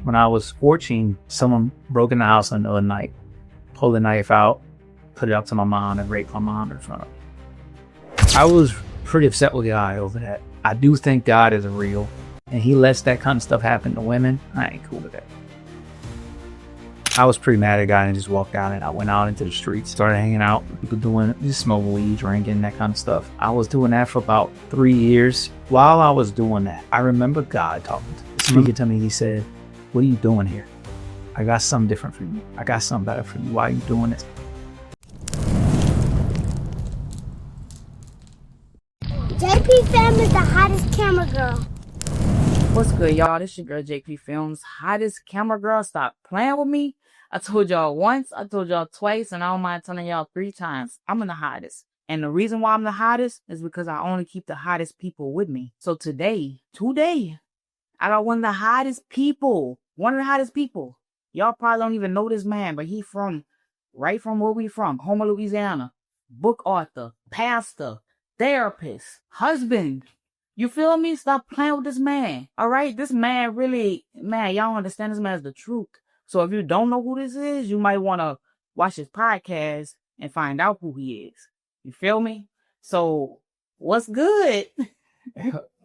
When I was 14, someone broke in the house on the other night, pulled a knife out, put it up to my mom, and raped my mom in front of me. I was pretty upset with God over that. I do think God is real, and he lets that kind of stuff happen to women. I ain't cool with that. I was pretty mad at God and just walked out, and I went out into the streets, started hanging out, people doing, just smoking weed, drinking, that kind of stuff. I was doing that for about 3 years. While I was doing that, I remember God speaking to me. He said, "What are you doing here? I got something different for you. I got something better for you. Why are you doing this?" JayP Films is the hottest camera girl. What's good, y'all? This your girl, JayP Films. Hottest camera girl. Stop playing with me. I told y'all once, I told y'all twice, and I don't mind telling y'all 3 times. I'm the hottest. And the reason why I'm the hottest is because I only keep the hottest people with me. So today, I got one of the hottest people. One of the hottest people. Y'all probably don't even know this man, but he right from where we from, Homer, Louisiana. Book author, pastor, therapist, husband. You feel me? Stop playing with this man. All right? This man really, y'all don't understand this man is the truth. So if you don't know who this is, you might want to watch his podcast and find out who he is. You feel me? So what's good?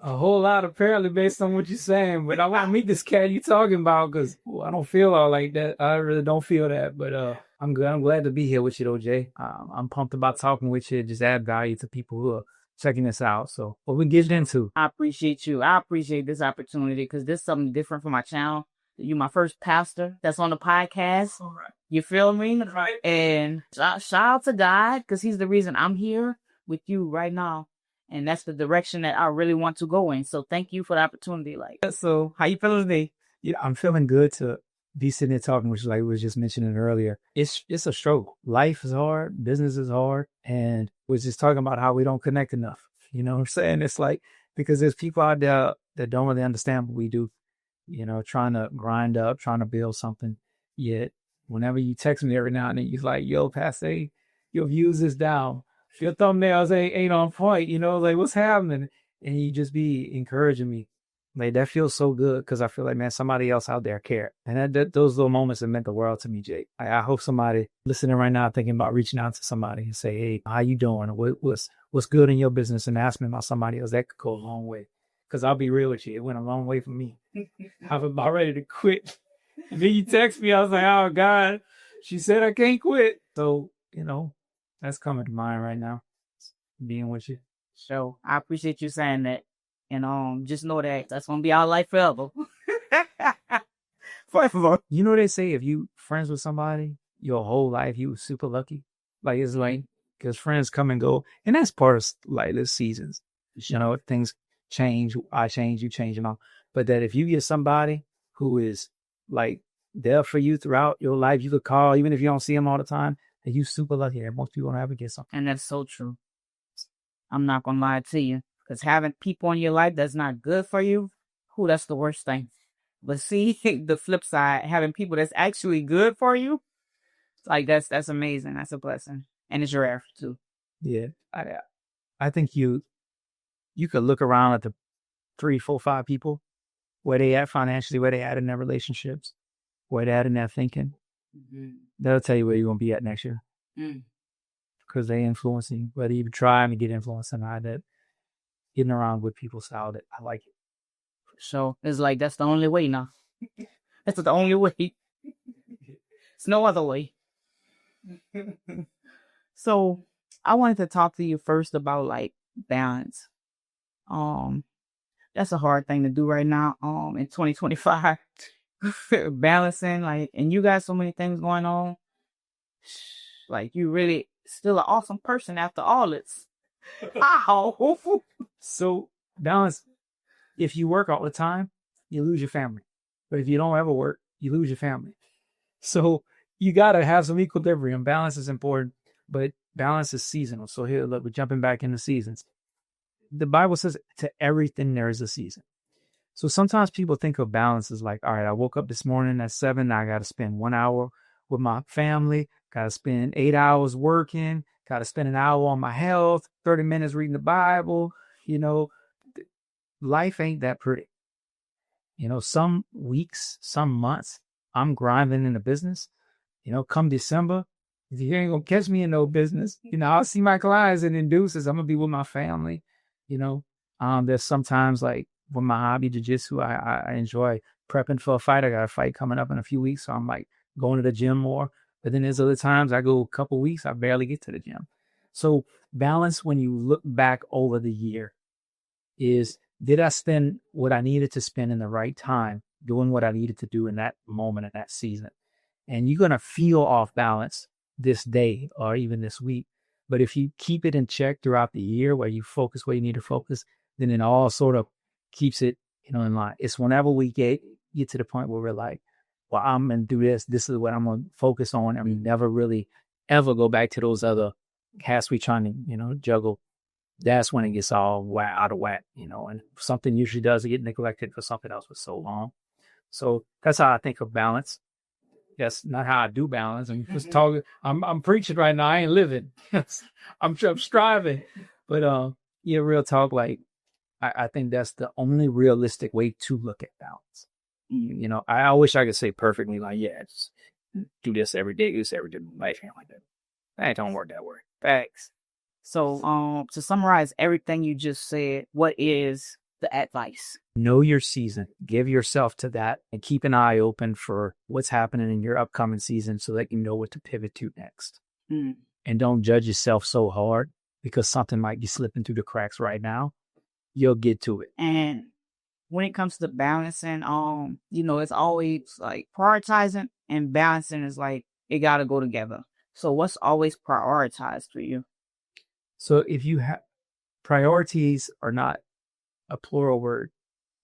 A whole lot, apparently, based on what you're saying. But I want to meet this cat you talking about, because I don't feel all like that. I really don't feel that. But I'm good. I'm glad to be here with you, though, Jay. I'm pumped about talking with you. Just add value to people who are checking this out. So what we get into? I appreciate you. I appreciate this opportunity because this is something different for my channel. You my first pastor that's on the podcast. All right. You feel me? Right. And shout out to God, because he's the reason I'm here with you right now. And that's the direction that I really want to go in. So thank you for the opportunity. So how you feeling today? Yeah, I'm feeling good to be sitting there talking, which, like we was just mentioning earlier. It's a struggle. Life is hard. Business is hard. And we're just talking about how we don't connect enough. You know what I'm saying? It's like, because there's people out there that don't really understand what we do. You know, trying to grind up, trying to build something. Yet, whenever you text me every now and then, you're like, "Yo, Pastor, your views is down. Your thumbnails ain't on point." You know, like, what's happening? And you just be encouraging me. Like, that feels so good, because I feel like, man, somebody else out there care. And those little moments have meant the world to me, Jake. I hope somebody listening right now thinking about reaching out to somebody and say, "Hey, how you doing? What's good in your business?" and ask me about somebody else. That could go a long way. Because I'll be real with you, it went a long way for me. I'm about ready to quit. And then you text me, I was like, "Oh, God, she said I can't quit." So, you know, that's coming to mind right now, being with you. So I appreciate you saying that. And just know that that's going to be our life forever. Forever. You know, they say if you friends with somebody your whole life, you was super lucky. Like, it's like, because friends come and go. And that's part of, like, the seasons. You know, things change. I change, you change, and all. But that if you get somebody who is, like, there for you throughout your life, you could call, even if you don't see them all the time, that you super lucky. And most people don't ever get something. And that's so true. I'm not going to lie to you. Because having people in your life that's not good for you, that's the worst thing. But see, the flip side, having people that's actually good for you, like, that's amazing. That's a blessing. And it's rare too. Yeah. I think you could look around at the 3, 4, 5 people, where they at financially, where they at in their relationships, where they at in their thinking. Mm-hmm. That'll tell you where you're going to be at next year. Because they influencing, whether you try to get influenced or not, that getting around with people style, that I like it. So it's like, that's the only way now. That's the only way. It's no other way. So I wanted to talk to you first about, like, balance. That's a hard thing to do right now. In 2025, balancing, like, and you got so many things going on. Like, you really still an awesome person after all this. Ow. So balance. If you work all the time, you lose your family. But if you don't ever work, you lose your family. So you got to have some equilibrium. Balance is important, but balance is seasonal. So here, look, we're jumping back into seasons. The Bible says to everything there is a season. So sometimes people think of balance as like, all right, I woke up this morning at 7. I got to spend 1 hour with my family. Got to spend 8 hours working. Got to spend an hour on my health, 30 minutes reading the Bible. You know, life ain't that pretty. Some weeks, some months, I'm grinding in the business. Come December, you ain't gonna catch me in no business. I'll see my clients and induces. I'm gonna be with my family. There's sometimes like with my hobby, jujitsu, I enjoy prepping for a fight. I got a fight coming up in a few weeks, so I'm like going to the gym more. But then there's other times I go a couple weeks, I barely get to the gym. So balance when you look back over the year is, did I spend what I needed to spend in the right time, doing what I needed to do in that moment, in that season? And you're going to feel off balance this day or even this week. But if you keep it in check throughout the year, where you focus where you need to focus, then it all sort of keeps it, in line. It's whenever we get to the point where we're like, well, I'm going to do this. This is what I'm going to focus on. And we never really ever go back to those other hats we trying to, juggle. That's when it gets all out of whack, and something usually does get neglected for something else for so long. So that's how I think of balance. That's not how I do balance. I'm just talking. I'm preaching right now. I ain't living. I'm striving. But real talk. Like I think that's the only realistic way to look at balance. I wish I could say perfectly like, yeah, just do this every day, do this every day. Life ain't like that. That don't work that way. Facts. So, to summarize everything you just said, what is the advice? Know your season. Give yourself to that and keep an eye open for what's happening in your upcoming season so that you know what to pivot to next. And don't judge yourself so hard because something might be slipping through the cracks right now. You'll get to it. And when it comes to balancing, it's always like prioritizing and balancing is like, it got to go together. So what's always prioritized for you? So if you have priorities are not a plural word,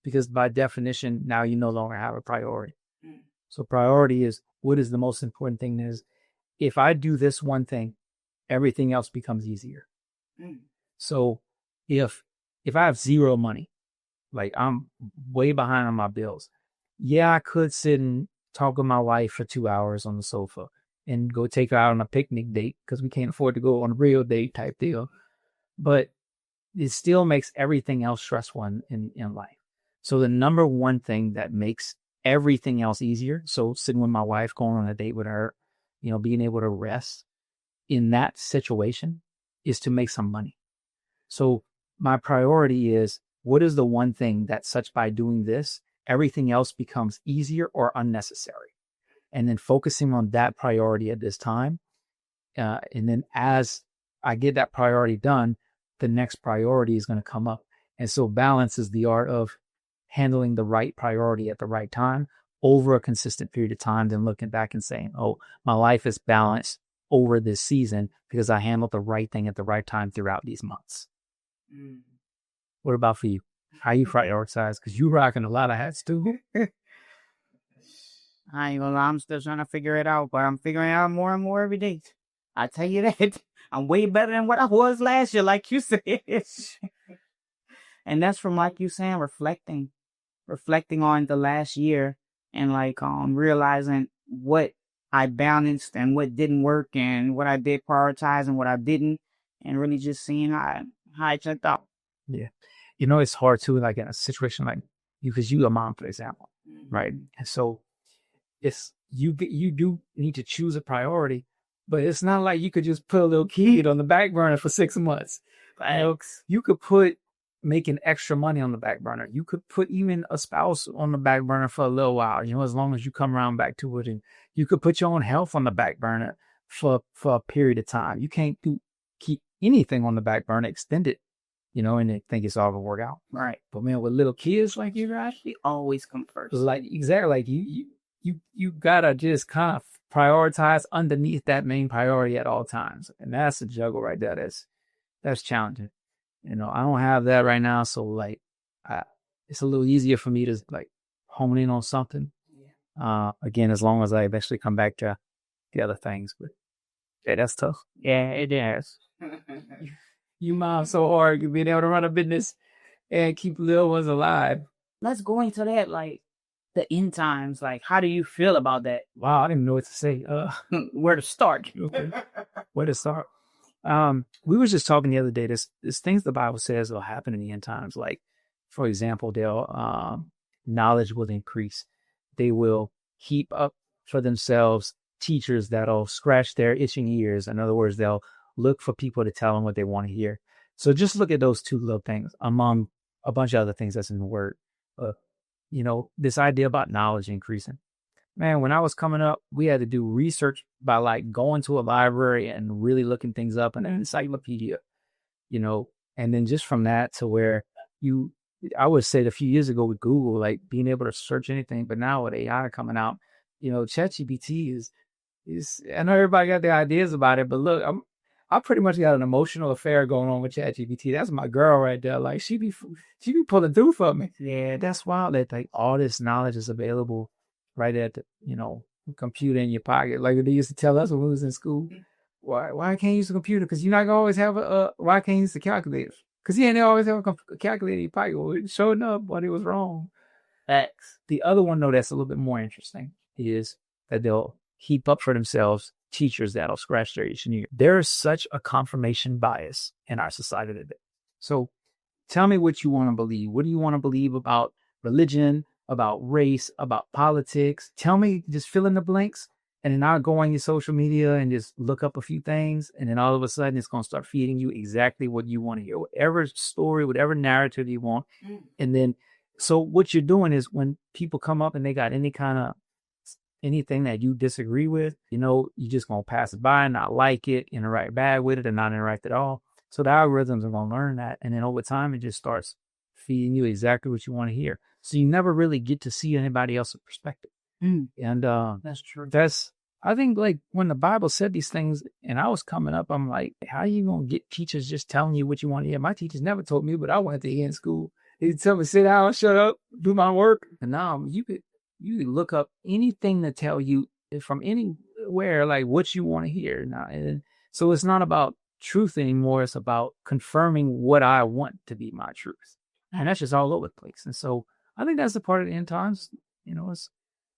because by definition, now you no longer have a priority. So priority is, what is the most important thing is, if I do this one thing, everything else becomes easier. So if I have zero money, like I'm way behind on my bills, yeah, I could sit and talk with my wife for 2 hours on the sofa and go take her out on a picnic date because we can't afford to go on a real date type deal. But it still makes everything else stressful in life. So the number one thing that makes everything else easier, so sitting with my wife, going on a date with her, being able to rest in that situation, is to make some money. So my priority is, what is the one thing that such by doing this, everything else becomes easier or unnecessary? And then focusing on that priority at this time. And then as I get that priority done, the next priority is going to come up. And so balance is the art of handling the right priority at the right time over a consistent period of time, then looking back and saying, oh, my life is balanced over this season because I handled the right thing at the right time throughout these months. What about for you? How you prioritize? Because you rocking a lot of hats too. I ain't gonna lie, I'm still trying to figure it out, but I'm figuring it out more and more every day. I tell you that. I'm way better than what I was last year, like you said. And that's from, like you saying, reflecting on the last year and realizing what I balanced and what didn't work and what I did prioritize and what I didn't, and really just seeing how I checked out. Yeah. It's hard too, like in a situation like you, because you a mom, for example, right? And so it's, you do need to choose a priority, but it's not like you could just put a little kid on the back burner for 6 months. You could put making extra money on the back burner. You could put even a spouse on the back burner for a little while, as long as you come around back to it. And you could put your own health on the back burner for a period of time. You can't keep anything on the back burner extended, and think it's all gonna work out. Right. But man, with little kids like you guys, they always come first. Like exactly, like you gotta just kind of prioritize underneath that main priority at all times. And that's a juggle right there. That's challenging. I don't have that right now. So it's a little easier for me to hone in on something. Again, as long as I eventually come back to the other things, but yeah, that's tough. Yeah, it is. You mom so hard being able to run a business and keep little ones alive. Let's go into that, the end times. How do you feel about that? Wow, I didn't even know what to say. Where to start? Okay. Where to start? We were just talking the other day. There's things the Bible says will happen in the end times. Like, for example, knowledge will increase. They will heap up for themselves teachers that'll scratch their itching ears. In other words, they'll look for people to tell them what they want to hear. So just look at those two little things among a bunch of other things that's in the word. This idea about knowledge increasing. Man, when I was coming up, we had to do research by like going to a library and really looking things up in an encyclopedia, and then just from that to where I would say a few years ago with Google, like being able to search anything, but now with AI coming out, ChatGPT is, I know everybody got their ideas about it, but look, I pretty much got an emotional affair going on with ChatGPT. That's my girl right there. Like she be pulling through for me. Yeah, that's wild that like all this knowledge is available right at the, computer in your pocket. Like they used to tell us when we was in school. Why I can't use a computer? Because you're not gonna always have why I can't use the calculator? Because you ain't always have a calculator in your pocket. Well, it showed up, but it was wrong. Facts. The other one, though, that's a little bit more interesting is that they'll heap up for themselves teachers that'll scratch their itch. There is such a confirmation bias in our society today. So tell me what you want to believe. What do you want to believe about religion, about race, about politics? Tell me, just fill in the blanks. And then I'll go on your social media and just look up a few things. And then all of a sudden, it's going to start feeding you exactly what you want to hear, whatever story, whatever narrative you want. And then, so what you're doing is when people come up and they got anything that you disagree with, you're just going to pass it by and not like it, interact bad with it and not interact at all. So the algorithms are going to learn that. And then over time, it just starts feeding you exactly what you want to hear. So you never really get to see anybody else's perspective. And that's true. I think like when the Bible said these things and I was coming up, I'm like, how are you going to get teachers just telling you what you want to hear? My teachers never told me, but I wanted to hear in school. They tell me, sit down, shut up, do my work. And now you could look up anything to tell you from anywhere, like what you want to hear. Now, and so it's not about truth anymore. It's about confirming what I want to be my truth. And that's just all over the place. And so I think that's a part of the end times. It's,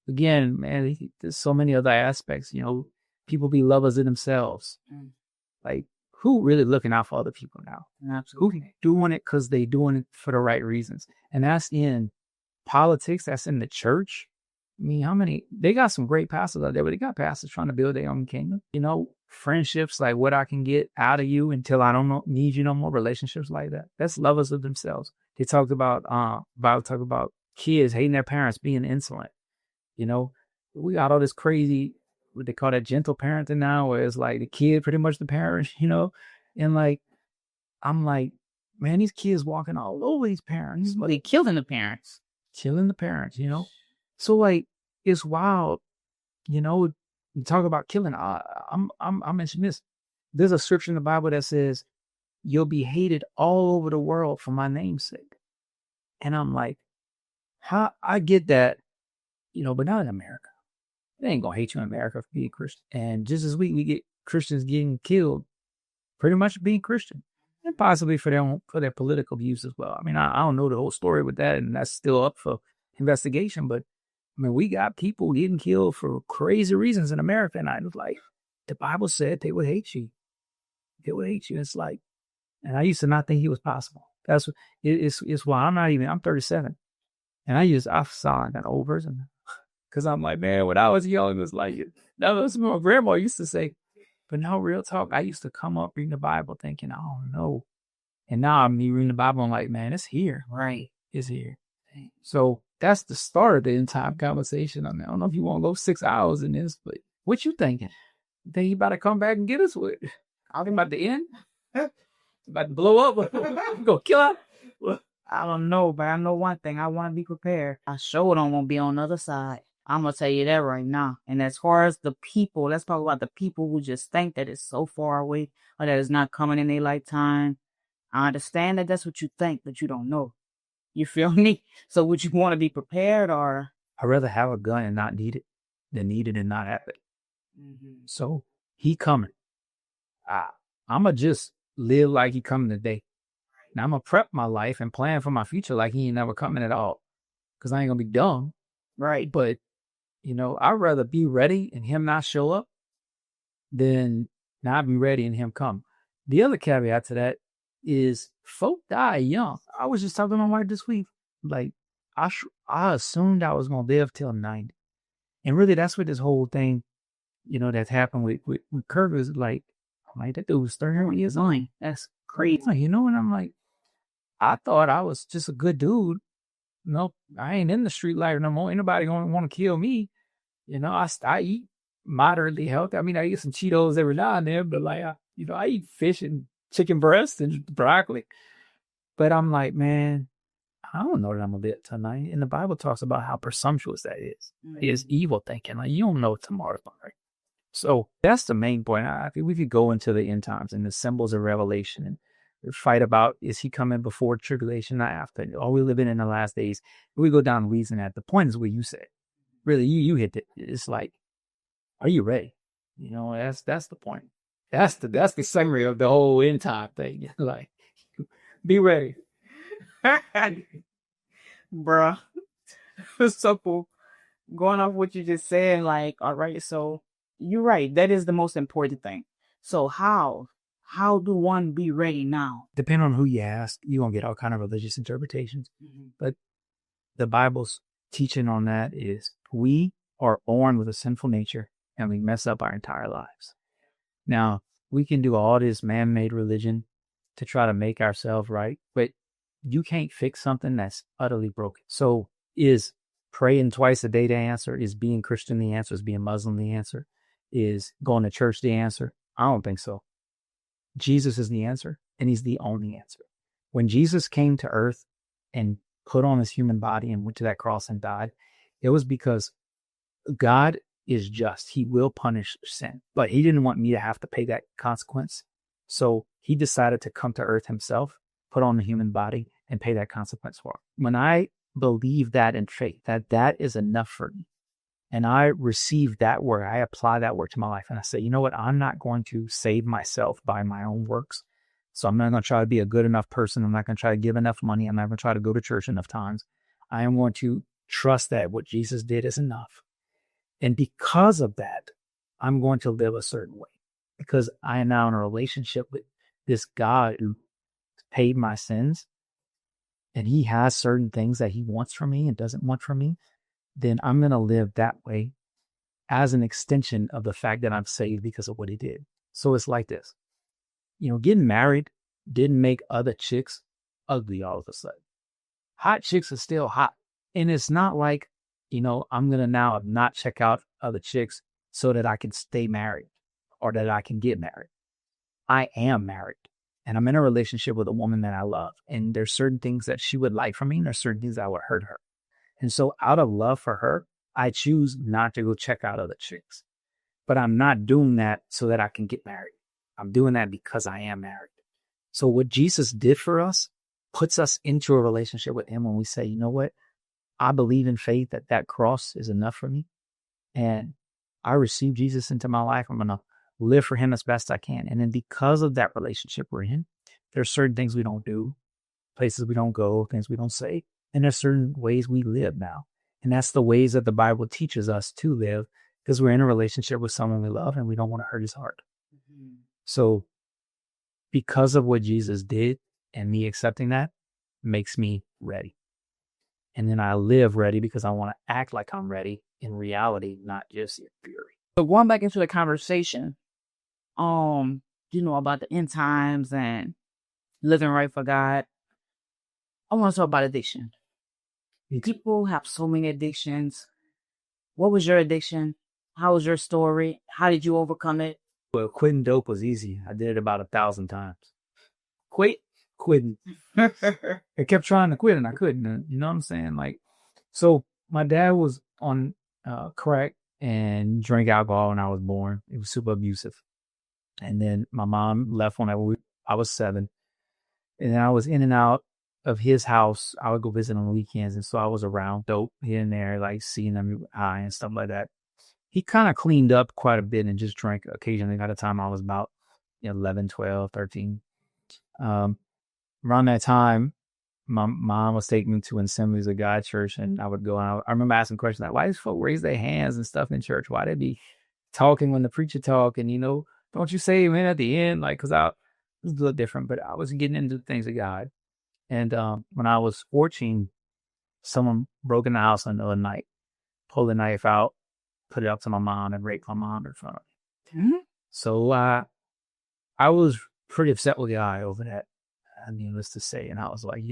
again, man, there's so many other aspects. People be lovers of themselves. Like, who really looking out for other people now? Absolutely. Who doing it because they doing it for the right reasons? And that's in politics. That's in the church. I mean, they got some great pastors out there, but they got pastors trying to build their own kingdom. Friendships, like what I can get out of you until I don't need you no more. Relationships like that. That's lovers of themselves. They talked about, Bible talk about kids hating their parents, being insolent. We got all this crazy, what they call that gentle parenting now, where it's like the kid pretty much the parent, and like, I'm like, man, these kids walking all over these parents. But they killing the parents. So like, it's wild, you talk about killing. I mentioned this. There's a scripture in the Bible that says, you'll be hated all over the world for my name's sake. And I'm like, how I get that, but not in America. They ain't gonna hate you in America for being Christian. And just this week, we get Christians getting killed, pretty much being Christian, and possibly for their political views as well. I mean, I don't know the whole story with that, and that's still up for investigation. But I mean, we got people getting killed for crazy reasons in America, and I was like, the Bible said they would hate you. They would hate you. It's like, and I used to not think it was possible. That's what it's why I'm 37, and I saw that old version. Because I'm like, man, when I was young, it was like, that was what my grandma used to say. But no, real talk, I used to come up reading the Bible thinking, oh, no. And now I'm reading the Bible, I'm like, man, it's here. Right. It's here. So that's the start of the end time conversation. I mean, I don't know if you want to go 6 hours in this, but what you thinking? Think you about to come back and get us with? I think about the end? About to blow up? Go kill us? I don't know, but I know one thing. I want to be prepared. I sure don't want to be on the other side. I'm going to tell you that right now. And as far as the people, let's talk about the people who just think that it's so far away or that it's not coming in their lifetime. I understand that that's what you think, but you don't know. You feel me? So would you want to be prepared or? I'd rather have a gun and not need it than need it and not have it. Mm-hmm. So he coming. I'm going to just live like he coming today. Now I'm going to prep my life and plan for my future like he ain't never coming at all. Because I ain't going to be dumb. Right. But I'd rather be ready and him not show up than not be ready and him come. The other caveat to that is folk die young. I was just talking to my wife this week. Like, I assumed I was going to live till 90. And really, that's what this whole thing, that's happened with Kirk is like, I'm like, that dude was 31 years old. That's crazy. And I'm like, I thought I was just a good dude. No, I ain't in the street life no more. Ain't nobody going to want to kill me. I eat moderately healthy. I mean, I eat some Cheetos every now and then, but like, I eat fish and chicken breast and broccoli. But I'm like, man, I don't know that I'm going to live tonight. And the Bible talks about how presumptuous that is. It's evil thinking. Like, you don't know tomorrow's right. So that's the main point. I think we could go into the end times and the symbols of Revelation and fight about, is he coming before tribulation, not after? Are we living in the last days? We go down reason that. The point is what you said. Really, you hit it. It's like, are you ready? That's the point. That's the summary of the whole end time thing. Like, be ready. Bruh. So going off what you just said, like, all right, so you're right. That is the most important thing. So how do one be ready now? Depending on who you ask, you're going to get all kind of religious interpretations. Mm-hmm. But the Bible's teaching on that is we are born with a sinful nature and we mess up our entire lives. Now, we can do all this man-made religion to try to make ourselves right, but you can't fix something that's utterly broken. So is praying twice a day the answer? Is being Christian the answer? Is being Muslim the answer? Is going to church the answer? I don't think so. Jesus is the answer, and he's the only answer. When Jesus came to earth and put on his human body and went to that cross and died, it was because God is just. He will punish sin, but he didn't want me to have to pay that consequence. So he decided to come to earth himself, put on the human body, and pay that consequence for it. When I believe that in faith, that is enough for me, and I receive that word, I apply that word to my life, and I say, you know what? I'm not going to save myself by my own works. So I'm not going to try to be a good enough person. I'm not going to try to give enough money. I'm not going to try to go to church enough times. I am going to trust that what Jesus did is enough. And because of that, I'm going to live a certain way, because I am now in a relationship with this God who paid my sins, and he has certain things that he wants from me and doesn't want from me. Then I'm going to live that way as an extension of the fact that I'm saved because of what he did. So it's like this, getting married didn't make other chicks ugly all of a sudden. Hot chicks are still hot. And it's not like, I'm going to now not check out other chicks so that I can stay married or that I can get married. I am married and I'm in a relationship with a woman that I love. And there's certain things that she would like from me, and there's certain things that would hurt her. And so out of love for her, I choose not to go check out other chicks. But I'm not doing that so that I can get married. I'm doing that because I am married. So what Jesus did for us puts us into a relationship with him when we say, you know what? I believe in faith that cross is enough for me. And I receive Jesus into my life. I'm going to live for him as best I can. And then because of that relationship we're in, there's certain things we don't do, places we don't go, things we don't say. And there's certain ways we live now. And that's the ways that the Bible teaches us to live, because we're in a relationship with someone we love and we don't want to hurt his heart. Mm-hmm. So because of what Jesus did and me accepting that makes me ready. And then I live ready because I want to act like I'm ready in reality, not just in theory. So going back into the conversation, about the end times and living right for God, I want to talk about addiction. People have so many addictions. What was your addiction? How was your story? How did you overcome it? Well, quitting dope was easy. I did it about 1,000 times. Quitting. I kept trying to quit and I couldn't. You know what I'm saying? Like, so my dad was on crack and drank alcohol when I was born. It was super abusive. And then my mom left when I was 7. And then I was in and out of his house. I would go visit on the weekends. And so I was around dope here and there, like seeing them high and stuff like that. He kind of cleaned up quite a bit and just drank occasionally. By the time I was about 11, 12, 13. Around that time, my mom was taking me to Assemblies of God church, and I would go and I remember asking questions like, why does folk raise their hands and stuff in church? Why they be talking when the preacher talk? And, don't you say amen at the end? Like, because it was a little different, but I was getting into the things of God. And when I was 14, someone broke in the house another night, pulled a knife out, put it up to my mom, and raped my mom in front of me. Mm-hmm. So I was pretty upset with God over that, needless to say. And I was like,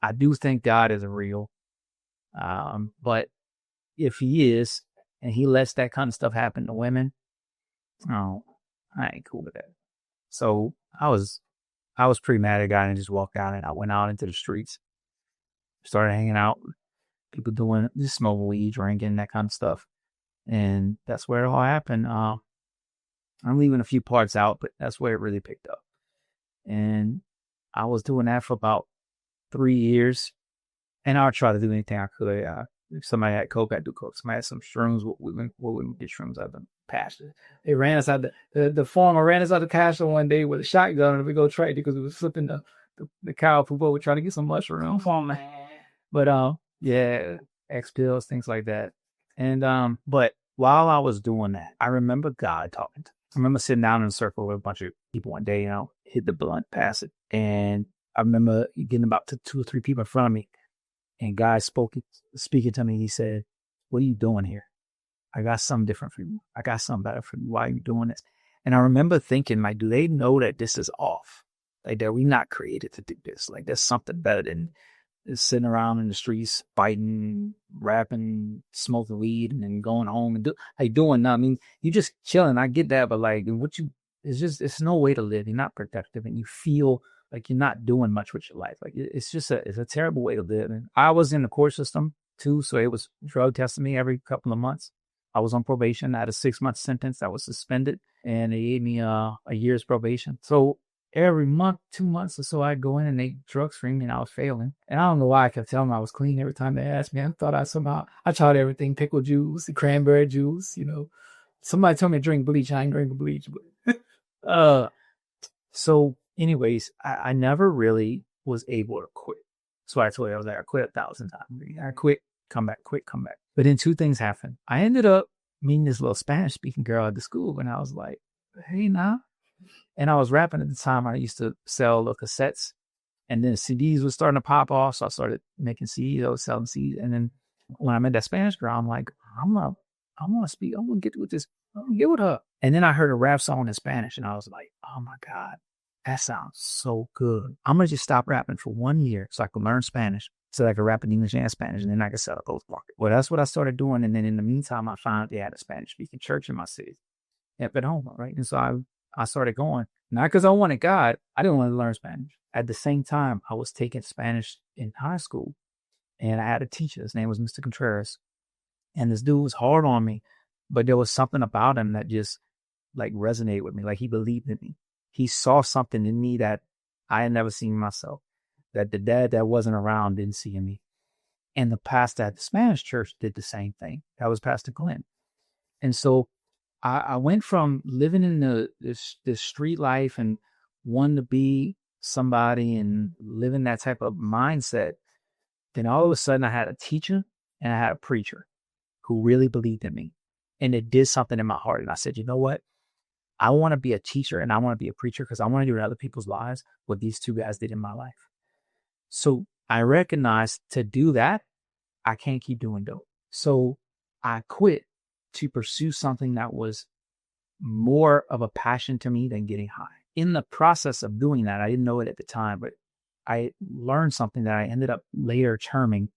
I do think God is real. But if he is, and he lets that kind of stuff happen to women, oh, I ain't cool with that. So I was pretty mad at God and just walked out, and I went out into the streets, started hanging out, people doing, just smoking weed, drinking, that kind of stuff. And that's where it all happened. I'm leaving a few parts out, but that's where it really picked up. And I was doing that for about 3 years. And I would try to do anything I could. If somebody had coke, I'd do coke. Somebody had some shrooms, we wouldn't get shrooms out of the pasture. They ran us out, the farmer ran us out the pasture one day with a shotgun, and we go trade because we was flipping the cow poop over trying to get some mushrooms. Oh, man. But yeah, X pills, things like that. And but while I was doing that, I remember God talking to me. I remember sitting down in a circle with a bunch of people one day, hit the blunt, pass it. And I remember getting about 2 or 3 people in front of me. And God speaking to me. He said, "What are you doing here? I got something different for you. I got something better for you. Why are you doing this?" And I remember thinking, like, do they know that this is off? Like, that we not created to do this. Like, there's something better than sitting around in the streets, fighting, rapping, smoking weed, and then going home and doing nothing. I mean, you just chilling. I get that, but like, it's no way to live. You're not productive, and you feel like you're not doing much with your life. Like, it's a terrible way to live. And I was in the court system too, so it was drug testing me every couple of months. I was on probation. I had a 6-month sentence. I was suspended, and they gave me a year's probation. So every month, 2 months or so, I'd go in and they drug screen me, and I was failing. And I don't know why I kept telling them I was clean every time they asked me. I thought I tried everything: pickle juice, cranberry juice. Somebody told me to drink bleach. I ain't drinking bleach, but so. Anyways, I never really was able to quit. So I told you, I was like, I quit 1,000 times. I quit, come back, quit, come back. But then 2 things happened. I ended up meeting this little Spanish speaking girl at the school, and I was like, hey, nah. And I was rapping at the time. I used to sell the cassettes, and then CDs was starting to pop off. So I started making CDs. I was selling CDs. And then when I met that Spanish girl, I'm like, I'm gonna speak. I'm gonna get with this. I'm gonna get with her. And then I heard a rap song in Spanish, and I was like, oh my God. That sounds so good. I'm going to just stop rapping for 1 year so I can learn Spanish, so I can rap in English and Spanish, and then I can sell at both markets. Well, that's what I started doing. And then in the meantime, I found they had a Spanish-speaking church in my city, at home, right? And so I started going, not because I wanted God. I didn't want to learn Spanish. At the same time, I was taking Spanish in high school, and I had a teacher. His name was Mr. Contreras. And this dude was hard on me, but there was something about him that just like resonated with me. Like, he believed in me. He saw something in me that I had never seen in myself, that the dad that wasn't around didn't see in me. And the pastor at the Spanish church did the same thing. That was Pastor Glenn. And so I went from living in this street life and wanting to be somebody and living that type of mindset. Then all of a sudden I had a teacher and I had a preacher who really believed in me. And it did something in my heart. And I said, you know what? I want to be a teacher and I want to be a preacher because I want to do in other people's lives what these 2 guys did in my life. So I recognized to do that, I can't keep doing dope. So I quit to pursue something that was more of a passion to me than getting high. In the process of doing that, I didn't know it at the time, but I learned something that I ended up later terming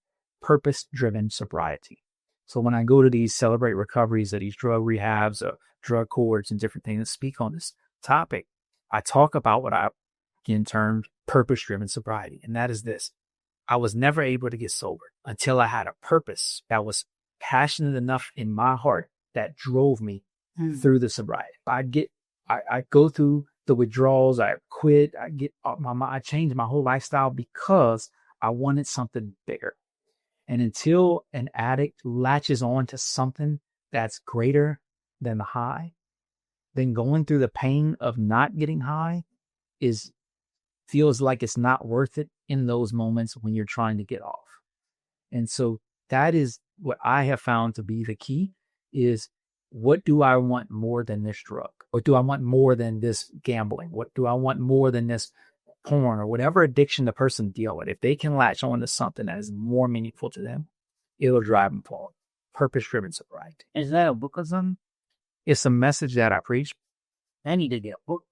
purpose-driven sobriety. So when I go to these Celebrate recoveries or these drug rehabs or drug courts and different things that speak on this topic, I talk about what I again termed purpose-driven sobriety. And that is this: I was never able to get sober until I had a purpose that was passionate enough in my heart that drove me through the sobriety. I go through the withdrawals, I quit, I changed my whole lifestyle because I wanted something bigger. And until an addict latches on to something that's greater than the high, then going through the pain of not getting high feels like it's not worth it in those moments when you're trying to get off. And so that is what I have found to be the key is, what do I want more than this drug? What do I want more than this gambling? What do I want more than this porn or whatever addiction the person deal with, if they can latch on to something that is more meaningful to them, it'll drive them forward. Purpose-driven sobriety. Is that a book or something? It's a message that I preach. I need to get a book.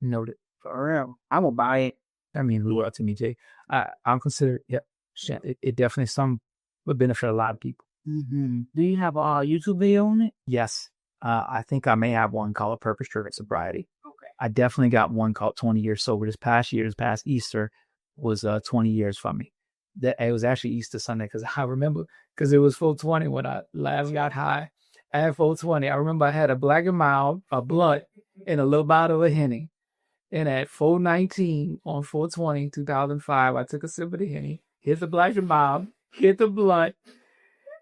Noted. For real. I will buy it. I mean, look up to me, Jay. I'm considered, it definitely some would benefit a lot of people. Mm-hmm. Do you have a YouTube video on it? Yes. I think I may have one called Purpose-Driven Sobriety. Okay. I definitely got one called 20 Years Sober. This past Easter was 20 years for me. It was actually Easter Sunday because I remember, because it was 420 when I last got high. I had 420. I remember I had a Black and Mild, a blunt, and a little bottle of Henny. And at 419 on 420, 2005, I took a sip of the Henny, hit the Black and Mild, hit the blunt.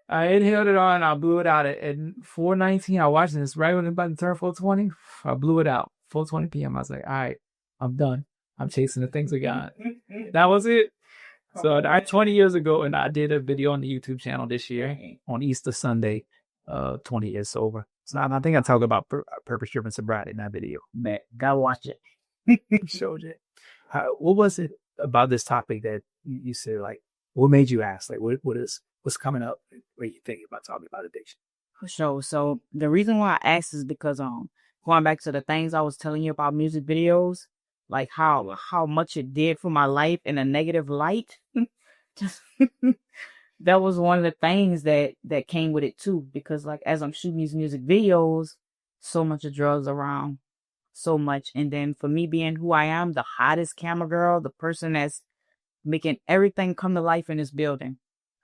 I inhaled it on and I blew it out. At 419, I watched this right when it about to turn 420. I blew it out. 4:20 p.m. I was like, all right, I'm done. I'm chasing the things of God. That was it. So 20 years ago, and I did a video on the YouTube channel this year on Easter Sunday, 20 years sober. So I think I talked about purpose-driven sobriety in that video. Man, gotta watch it. Showed it. What was it about this topic that you said, like, what made you ask? Like, what's coming up when you think about talking about addiction? For sure. So the reason why I asked is because going back to the things I was telling you about music videos, like how much it did for my life in a negative light. That was one of the things that came with it too, because like as I'm shooting these music videos, so much of drugs around, so much. And then for me being who I am, the hottest camera girl, the person that's making everything come to life in this building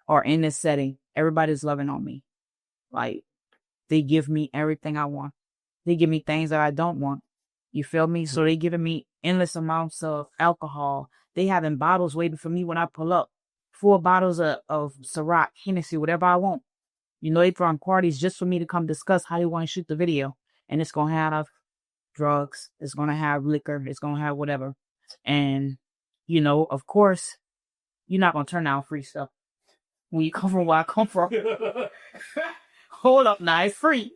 or in this setting, everybody's loving on me. Like they give me everything I want. They give me things that I don't want. You feel me? So they giving me endless amounts of alcohol. They having bottles waiting for me when I pull up. 4 bottles of Ciroc, Hennessy, whatever I want. You know, they throwing parties just for me to come discuss how they want to shoot the video. And it's going to have drugs. It's going to have liquor. It's going to have whatever. And, you know, of course, you're not going to turn down free stuff. When you come from where I come from. Hold up now, it's free.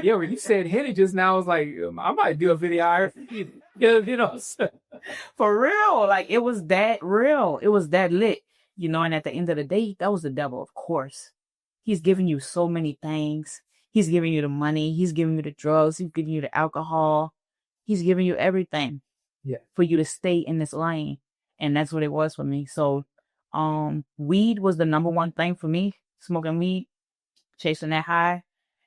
Yeah, when you said Henny just now, I was like, I might do a video. You know, for real. Like, it was that real. It was that lit. You know, and at the end of the day, that was the devil, of course. He's giving you so many things. He's giving you the money. He's giving you the drugs. He's giving you the alcohol. He's giving you everything. Yeah. For you to stay in this lane. And that's what it was for me. So, weed was the number one thing for me. Smoking weed, chasing that high.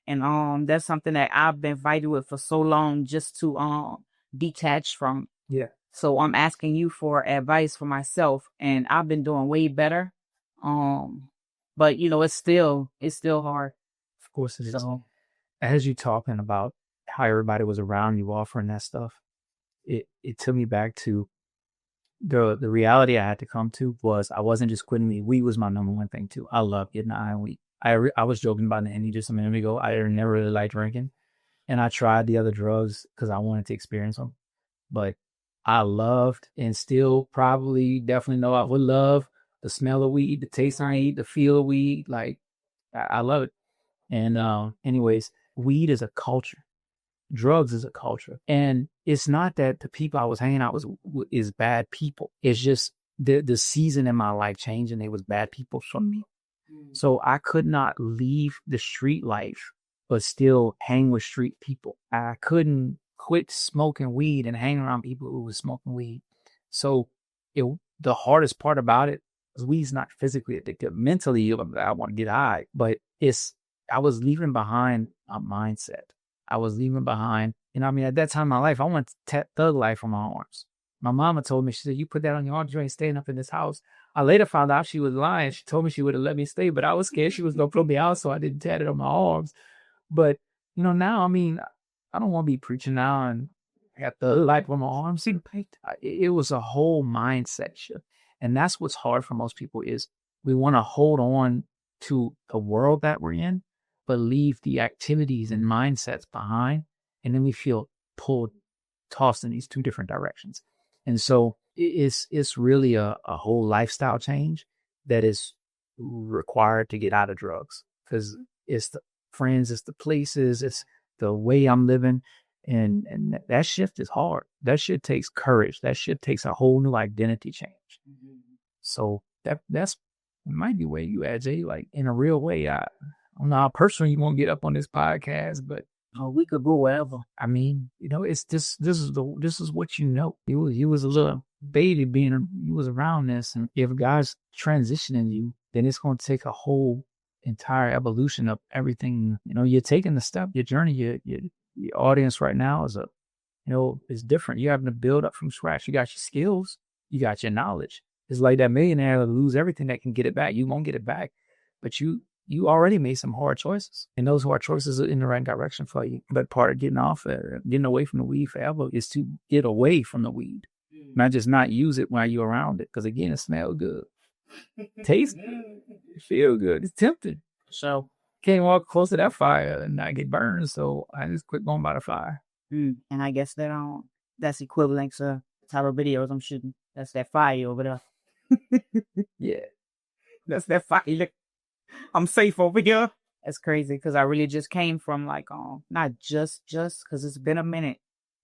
And that's something that I've been fighting with for so long just to detach from. Yeah. So I'm asking you for advice for myself, and I've been doing way better. But you know, it's still hard. Of course it is. So, as you talking about how everybody was around you offering that stuff, it took me back to the reality I had to come to was I wasn't just quitting weed. Weed was my number one thing too. I love getting high on weed. I was joking about it just a minute ago. I never really liked drinking, and I tried the other drugs because I wanted to experience them, but I loved and still probably definitely know I would love the smell of weed, the taste of weed, the feel of weed. Like I love it. And anyways, weed is a culture. Drugs is a culture. And it's not that the people I was hanging out with is bad people. It's just the season in my life changed and they was bad people for me. So I could not leave the street life, but still hang with street people. I couldn't quit smoking weed and hang around people who was smoking weed. So the hardest part about it is weed's not physically addictive. Mentally, I want to get high, but I was leaving behind a mindset. I was leaving behind, and I mean, at that time in my life, I wanted to thug life on my arms. My mama told me, she said, you put that on your arms, you ain't staying up in this house. I later found out she was lying. She told me she would have let me stay, but I was scared she was going to throw me out, so I didn't tat it on my arms. But, you know, now, I mean, I don't want to be preaching now and I got the light on my arm. See, it was a whole mindset shift. And that's what's hard for most people is we want to hold on to the world that we're in, but leave the activities and mindsets behind. And then we feel tossed in these two different directions. And so it's really a whole lifestyle change that is required to get out of drugs because it's the friends, it's the places, it's the way I'm living. And that shift is hard. That shit takes courage. That shit takes a whole new identity change. So that's might be where you at, Jay. Like in a real way, I don't know how personal you won't get up on this podcast, but We could go wherever. I mean, it's this is what you know. You was a little baby you was around this, and if God's transitioning you, then it's going to take a whole entire evolution of everything. You're taking the step, your journey, your audience right now is different. You're having to build up from scratch. You got your skills, you got your knowledge. It's like that millionaire that lose everything that can get it back. You won't get it back, but you already made some hard choices, and those hard choices are in the right direction for you. But part of getting away from the weed forever is to get away from the weed, not just not use it while you're around it. Because again, it smells good, tastes good, it feels good, it's tempting. So can't walk close to that fire and not get burned. So I just quit going by the fire. And I guess that's equivalent to the type of videos I'm shooting. That's that fire over there. Yeah, That's that fire. Look, I'm safe over here. That's crazy because I really just came from not just because it's been a minute,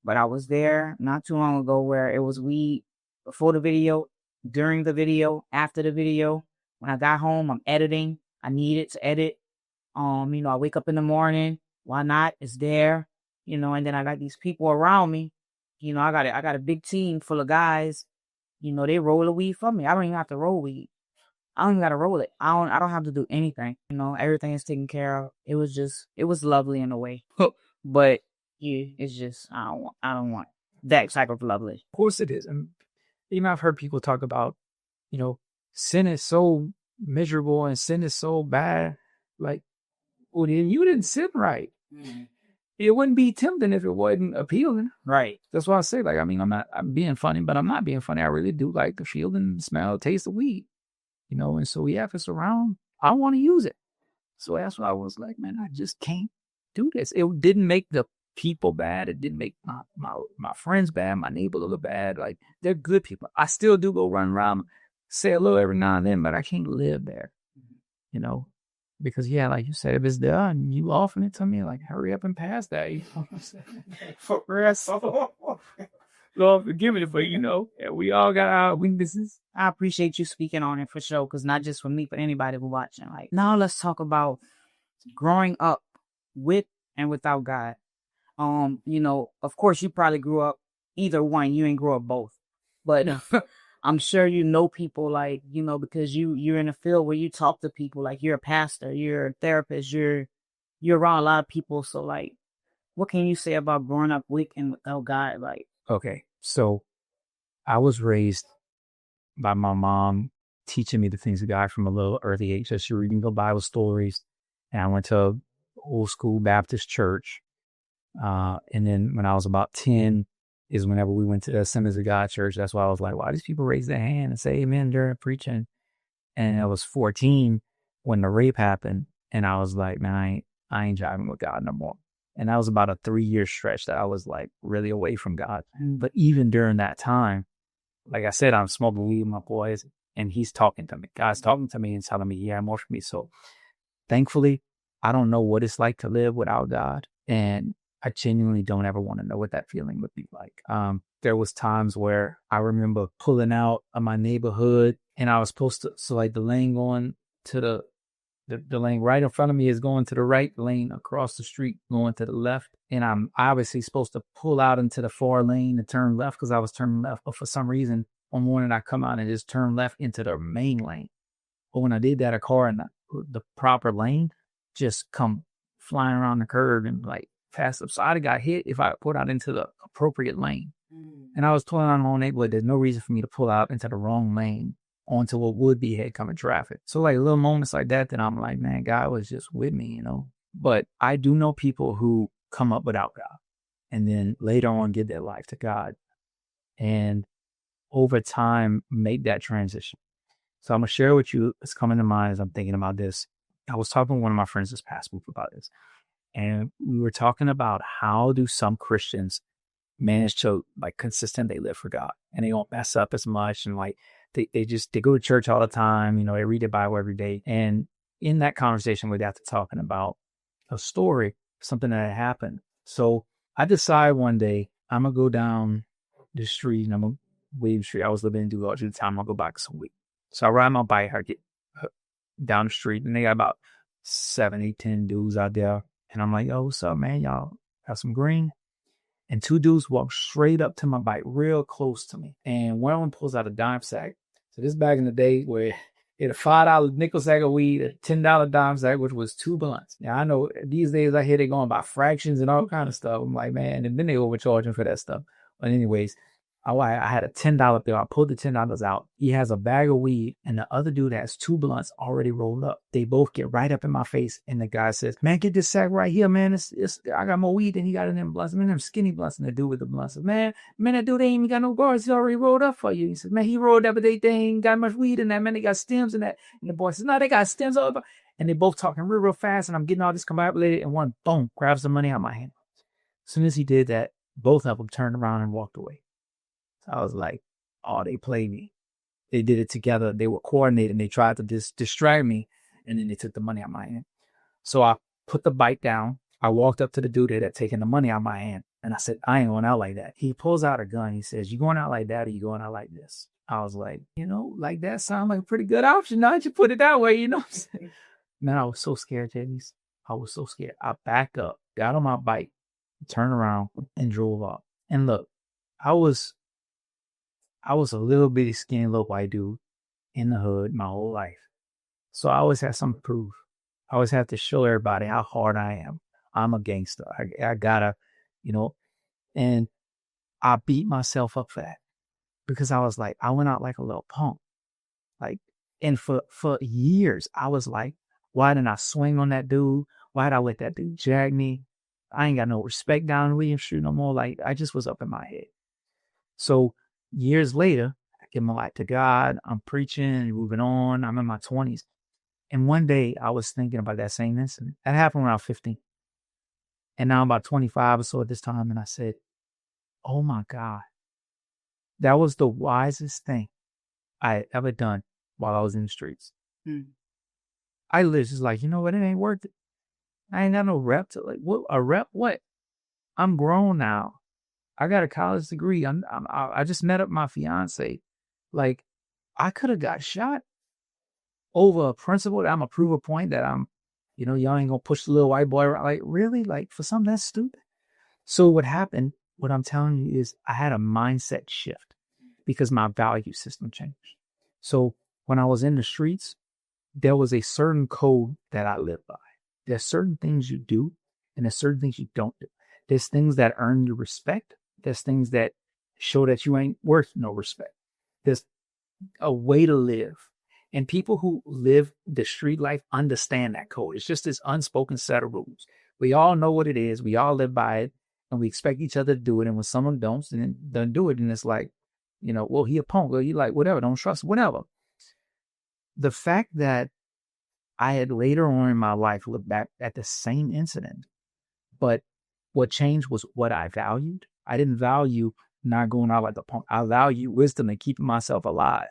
but I was there not too long ago where it was weed before the video, during the video, after the video. When I got home, I'm editing. I needed to edit. I wake up in the morning. Why not? It's there. And then I got these people around me. I got a big team full of guys. They roll the weed for me. I don't even have to roll weed. I don't even got to roll it. I don't have to do anything. Everything is taken care of. It was lovely in a way. But yeah, it's just, I don't want that type of lovely. Of course it is. And even I've heard people talk about, sin is so miserable and sin is so bad. Like, well, then you didn't sin right. It wouldn't be tempting if it wasn't appealing. Right. That's why I say, I'm being funny, but I'm not being funny. I really do like the feel and smell, taste of weed. And so if it's around, I want to use it. So that's why I was like, man, I just can't do this. It didn't make the people bad. It didn't make my friends bad, my neighbors look bad. Like, they're good people. I still do go run around, say hello every now and then, but I can't live there, because like you said, if it's there and you offering it to me, like, hurry up and pass that. For rest. Lord, forgive me for, we all got our weaknesses. I appreciate you speaking on it for sure, because not just for me, but anybody who's watching. Like, now let's talk about growing up with and without God. Of course, you probably grew up either one. You ain't grew up both, but I'm sure people because you're in a field where you talk to people. Like, you're a pastor, you're a therapist, you're around a lot of people. So, like, what can you say about growing up with and without God? Like, okay, so I was raised by my mom teaching me the things of God from a little early age. So she reading the Bible stories, and I went to an old school Baptist church. And then when I was about 10 is whenever we went to the Assemblies of God church. That's why I was like, why these people raise their hand and say amen during preaching? And I was 14 when the rape happened. And I was like, man, I ain't driving with God no more. And that was about a 3-year stretch that I was like really away from God. But even during that time, like I said, I'm smoking weed with my boys and he's talking to me. God's talking to me and telling me, yeah, more for me. So thankfully, I don't know what it's like to live without God. And I genuinely don't ever want to know what that feeling would be like. There was times where I remember pulling out of my neighborhood and I was supposed to, so like the lane going to the lane right in front of me is going to the right, lane across the street going to the left. And I'm obviously supposed to pull out into the far lane and turn left because I was turning left. But for some reason, one morning I come out and just turn left into the main lane. But when I did that, a car in the proper lane just come flying around the curb and like fast up. So I'd have got hit if I put out into the appropriate lane. And I was telling my own neighborhood, there's no reason for me to pull out into the wrong lane onto what would be head-coming traffic. So like little moments like that I'm like, man, God was just with me, But I do know people who come up without God and then later on give their life to God and over time make that transition. So I'm going to share with you what's coming to mind as I'm thinking about this. I was talking with one of my friends this past week about this. And we were talking about how do some Christians manage to like consistently live for God and they don't mess up as much. And like, they go to church all the time, they read the Bible every day. And in that conversation, we got to talking about a story, something that had happened. So I decide one day I'm going to go down the street and I'm going to William Street. I was living in Duval at the time. I'll go back some week. So I ride my bike. I get down the street and they got about 7, 8, 10 dudes out there. And I'm like, yo, what's up, man? Y'all have some green? And 2 dudes walk straight up to my bike, real close to me. And one of them pulls out a dime sack. So this back in the day where it a $5 nickel sack of weed, a $10 dime sack, which was 2 blunts. Now I know these days I hear they going by fractions and all kind of stuff. I'm like, man, and then they overcharging for that stuff. But anyways, I had a $10 bill. I pulled the $10 out. He has a bag of weed, and the other dude has 2 blunts already rolled up. They both get right up in my face, and the guy says, "Man, get this sack right here, man. I got more weed than he got in them blunts. Man, them skinny blunts." And the dude with the blunts said, man, that dude ain't even got no bars. He already rolled up for you. He said, man, he rolled up, but they ain't got much weed in that. Man, they got stems in that. And the boy says, no, they got stems over. And they both talking real fast, and I'm getting all this combobulated, and one, boom, grabs the money out of my hand. As soon as he did that, both of them turned around and walked away. I was like, oh, they played me. They did it together. They were coordinated and they tried to distract me. And then they took the money out of my hand. So I put the bike down. I walked up to the dude that had taken the money out of my hand. And I said, I ain't going out like that. He pulls out a gun. He says, you going out like that or you going out like this? I was like, like that sounds like a pretty good option. Now that you put it that way, you know what I'm saying? Man, I was so scared, Teddy's. I was so scared. I backed up, got on my bike, turned around and drove off. And look, I was a little bitty skinny little white dude in the hood my whole life. So I always had something to prove. I always have to show everybody how hard I am. I'm a gangster. I gotta, and I beat myself up for that because I was like, I went out like a little punk. And for years, I was like, why didn't I swing on that dude? Why did I let that dude jag me? I ain't got no respect down in William Street no more. Like, I just was up in my head. So years later, I give my life to God. I'm preaching and moving on. I'm in my 20s. And one day I was thinking about that same incident. That happened when I was 15. And now I'm about 25 or so at this time. And I said, oh my God, that was the wisest thing I had ever done while I was in the streets. I was just like, you know what? It ain't worth it. I ain't got no rep to what a rep. What? I'm grown now. I got a college degree. I just met up my fiance. Like, I could have got shot over a principle that I'm a prove a point that I'm, y'all ain't gonna push the little white boy around. Like, really? Like, for something that's stupid? So what happened, what I'm telling you is I had a mindset shift because my value system changed. So when I was in the streets, there was a certain code that I lived by. There's certain things you do and there's certain things you don't do. There's things that earn you respect. There's things that show that you ain't worth no respect. There's a way to live. And people who live the street life understand that code. It's just this unspoken set of rules. We all know what it is. We all live by it. And we expect each other to do it. And when someone don't do it, and it's like, well, he a punk. Or you like, whatever, don't trust, whatever. The fact that I had later on in my life looked back at the same incident, but what changed was what I valued. I didn't value not going out like the punk. I value wisdom and keeping myself alive.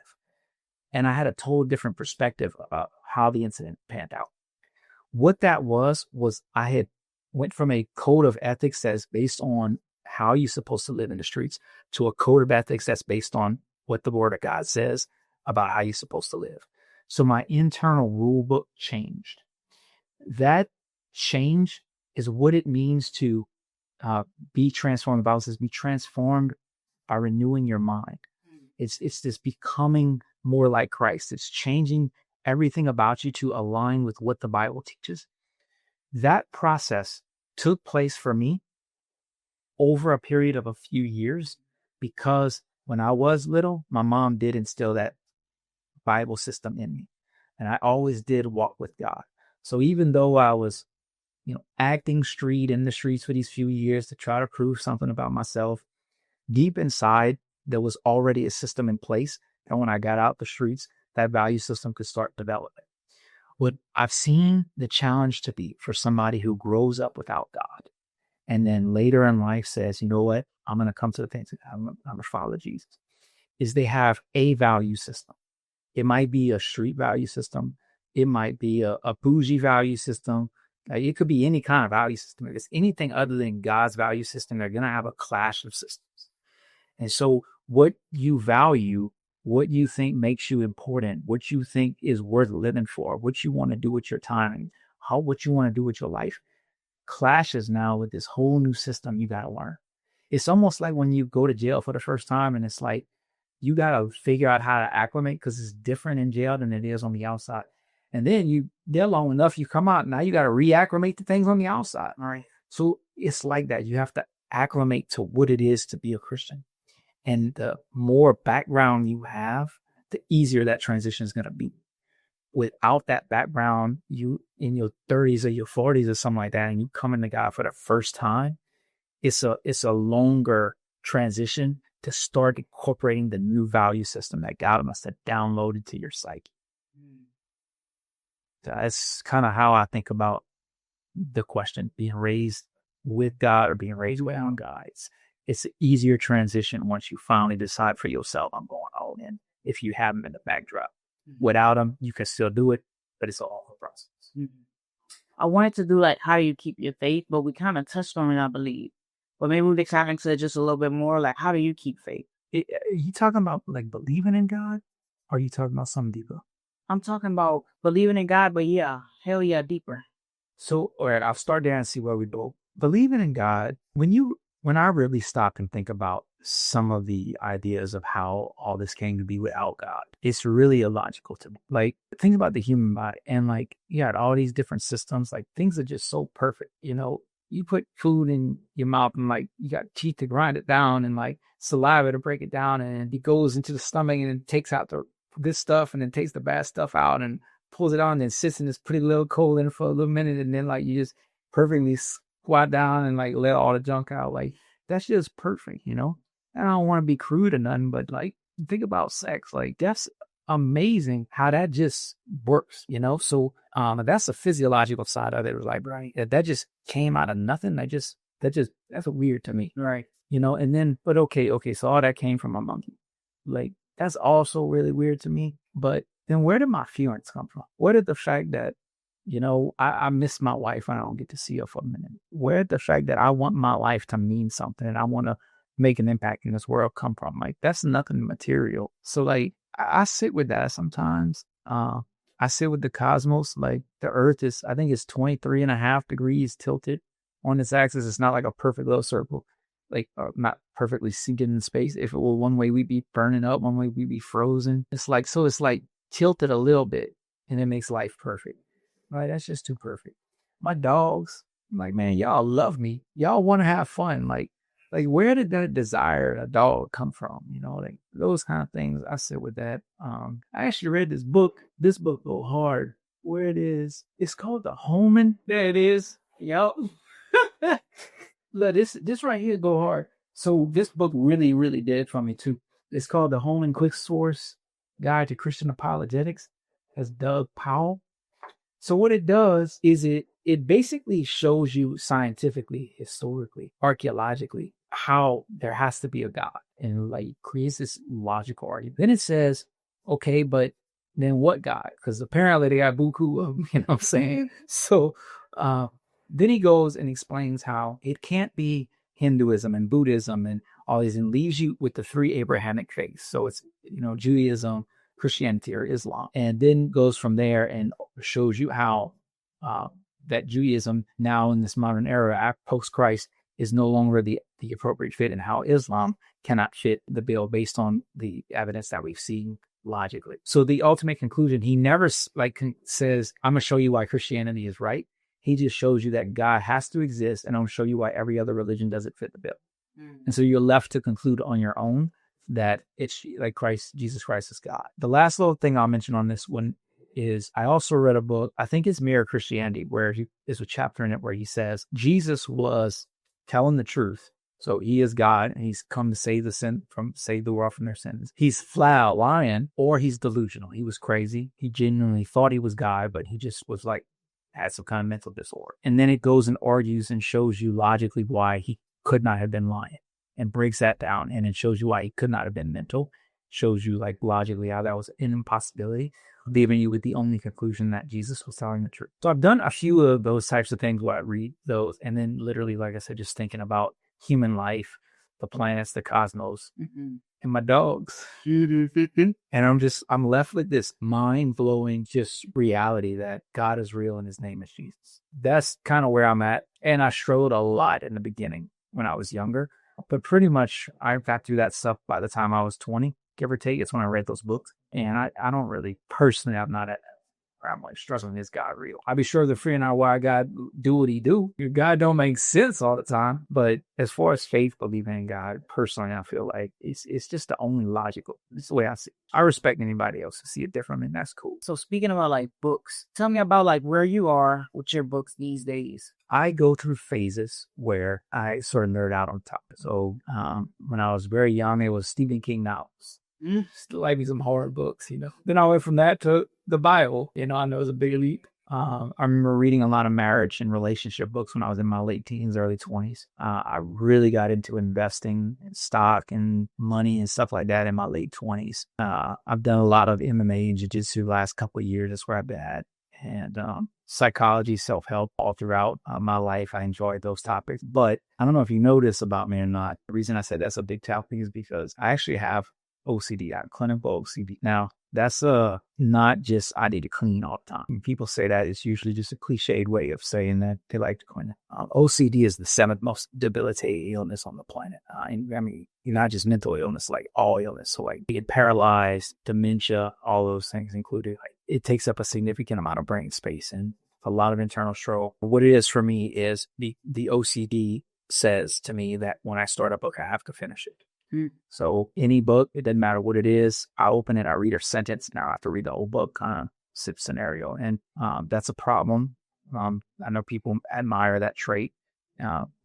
And I had a total different perspective about how the incident panned out. What that was I had went from a code of ethics that's based on how you're supposed to live in the streets to a code of ethics that's based on what the Word of God says about how you're supposed to live. So my internal rule book changed. That change is what it means to be transformed. The Bible says be transformed by renewing your mind. It's this becoming more like Christ. It's changing everything about you to align with what the Bible teaches. That process took place for me over a period of a few years because when I was little, my mom did instill that Bible system in me. And I always did walk with God. So even though I was, acting in the streets for these few years to try to prove something about myself, deep inside, there was already a system in place. And when I got out the streets, that value system could start developing. What I've seen the challenge to be for somebody who grows up without God and then later in life says, you know what, I'm going to come to the things, I'm going to follow Jesus, is they have a value system. It might be a street value system. It might be a bougie value system Like, it could be any kind of value system. If it's anything other than God's value system, they're going to have a clash of systems. And so what you value, what you think makes you important, what you think is worth living for, what you want to do with your time, what you want to do with your life clashes now with this whole new system you got to learn. It's almost like when you go to jail for the first time and it's like, you got to figure out how to acclimate because it's different in jail than it is on the outside. And then you there long enough, you come out, now you got to reacclimate to things on the outside. All right. So it's like that. You have to acclimate to what it is to be a Christian. And the more background you have, the easier that transition is going to be. Without that background, you in your 30s or your 40s or something like that, and you come into God for the first time, it's a longer transition to start incorporating the new value system that God must have downloaded to your psyche. That's kind of how I think about the question, being raised with God or being raised without God. It's an easier transition once you finally decide for yourself, I'm going all in, if you have them in the backdrop. Without them, you can still do it, but it's a awful process. I wanted to do like, how do you keep your faith? But we kind of touched on it, I believe. But maybe we can into it just a little bit more. Like, how do you keep faith? Are you talking about like believing in God? Or are you talking about something deeper? I'm talking about believing in God, but yeah, hell yeah, deeper. So, all right, I'll start there and see where we go. Believing in God, when I really stop and think about some of the ideas of how all this came to be without God, it's really illogical to me. Like, think about the human body and like, you got all these different systems, like things are just so perfect. You know, you put food in your mouth and like, you got teeth to grind it down and like saliva to break it down. And it goes into the stomach and it takes out the good stuff and then takes the bad stuff out and pulls it on and then sits in this pretty little colon for a little minute. And then like, you just perfectly squat down and like let all the junk out. Like, that's just perfect, you know? I don't want to be crude or nothing, but like, think about sex. Like, that's amazing how that just works, you know? So that's the physiological side of it. It was like, right, that just came out of nothing. That's weird to me. Right. You know, and then, but okay. So all that came from a monkey. Like, that's also really weird to me. But then where did my feelings come from? Where did the fact that, you know, I miss my wife and I don't get to see her for a minute? Where did the fact that I want my life to mean something and I want to make an impact in this world come from? Like, that's nothing material. So like, I sit with that sometimes. I sit with the cosmos. Like, the earth is, I think it's 23.5 degrees tilted on its axis. It's not like a perfect little circle, like not perfectly sinking in space. If it were one way, we'd be burning up, one way we'd be frozen. It's like tilted a little bit and it makes life perfect. Right? That's just too perfect. My dogs, I'm like, man, y'all love me. Y'all want to have fun. Like where did that desire, a dog, come from? You know, like those kind of things. I sit with that. I actually read this book. This book go hard. Where it is? It's called The Homan. There it is. Yep. Look, this right here go hard. So this book really, really did for me too. It's called The Holman Quick Source Guide to Christian Apologetics. That's Doug Powell. So what it does is it basically shows you scientifically, historically, archaeologically, how there has to be a God, and like creates this logical argument. Then it says, okay, but then what God? Because apparently they got buku of them, you know what I'm saying? So then he goes and explains how it can't be Hinduism and Buddhism and all these, and leaves you with the three Abrahamic faiths. So it's, you know, Judaism, Christianity, or Islam, and then goes from there and shows you how that Judaism now in this modern era, post Christ, is no longer the appropriate fit, and how Islam cannot fit the bill based on the evidence that we've seen logically. So the ultimate conclusion, he never says, I'm going to show you why Christianity is right. He just shows you that God has to exist, and I'm going to show you why every other religion doesn't fit the bill. And so you're left to conclude on your own that it's like Jesus Christ is God. The last little thing I'll mention on this one is I also read a book, I think it's Mere Christianity, where there's a chapter in it where he says Jesus was telling the truth. So he is God, and he's come to save the world from their sins. He's flat out lying, or he's delusional. He was crazy. He genuinely thought he was God, but he just was like, had some kind of mental disorder. And then it goes and argues and shows you logically why he could not have been lying, and breaks that down, and it shows you why he could not have been mental. shows you like logically how that was an impossibility, leaving you with the only conclusion that Jesus was telling the truth. So I've done a few of those types of things where I read those, and then literally, like I said, just thinking about human life, the planets, the cosmos, and my dogs. And I'm left with this mind-blowing just reality that God is real and his name is Jesus. That's kind of where I'm at. And I struggled a lot in the beginning when I was younger, but pretty much I got through that stuff by the time I was 20, give or take. It's when I read those books. And I don't really, personally, I'm not at where I'm like struggling, is God real? I be sure to figuring out why God do what he do. God don't make sense all the time. But as far as faith, believing in God, personally, I feel like it's just the only logical. It's the way I see it. I respect anybody else to see it different, and that's cool. So speaking about like books, tell me about like where you are with your books these days. I go through phases where I sort of nerd out on topics. So when I was very young, it was Stephen King novels. Still like me some horror books, Then I went from that to the Bible. I know it's a big leap. I remember reading a lot of marriage and relationship books when I was in my late teens, early 20s. I really got into investing in stock and money and stuff like that in my late 20s. I've done a lot of MMA and jiu-jitsu the last couple of years. That's where I've been at. And psychology, self-help all throughout my life. I enjoyed those topics. But I don't know if you know this about me or not. The reason I said that's a big topic is because I actually have OCD. I have clinical OCD. Now, that's not just I need to clean all the time. When people say that, it's usually just a cliched way of saying that they like to clean. OCD is the 7th most debilitating illness on the planet. I mean, not just mental illness, like all illness. So like being paralyzed, dementia, all those things included. Like, it takes up a significant amount of brain space and a lot of internal struggle. What it is for me is the OCD says to me that when I start a book, I have to finish it. So any book, it doesn't matter what it is, I open it, I read a sentence, now I have to read the whole book kind of scenario. And that's a problem. I know people admire that trait.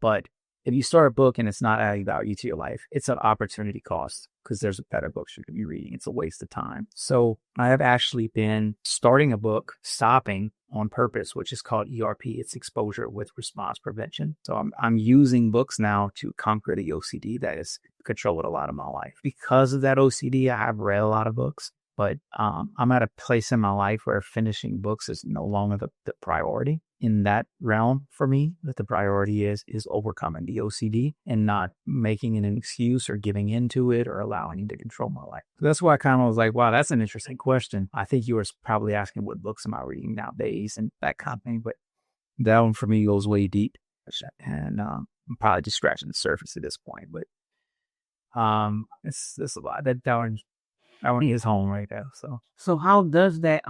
But if you start a book and it's not adding value to your life, it's an opportunity cost because there's better books you could be reading. It's a waste of time. So I have actually been starting a book, stopping on purpose, which is called ERP. It's exposure with response prevention. So I'm using books now to conquer the OCD that has controlled a lot of my life. Because of that OCD, I have read a lot of books, but I'm at a place in my life where finishing books is no longer the priority. In that realm for me, that the priority is overcoming the OCD and not making it an excuse or giving into it or allowing it to control my life. So that's why I kind of was like, wow, that's an interesting question. I think you were probably asking what books am I reading nowadays and that kind of thing, but that one for me goes way deep. And I'm probably just scratching the surface at this point, but it's a lot. That one is home right now. So how does that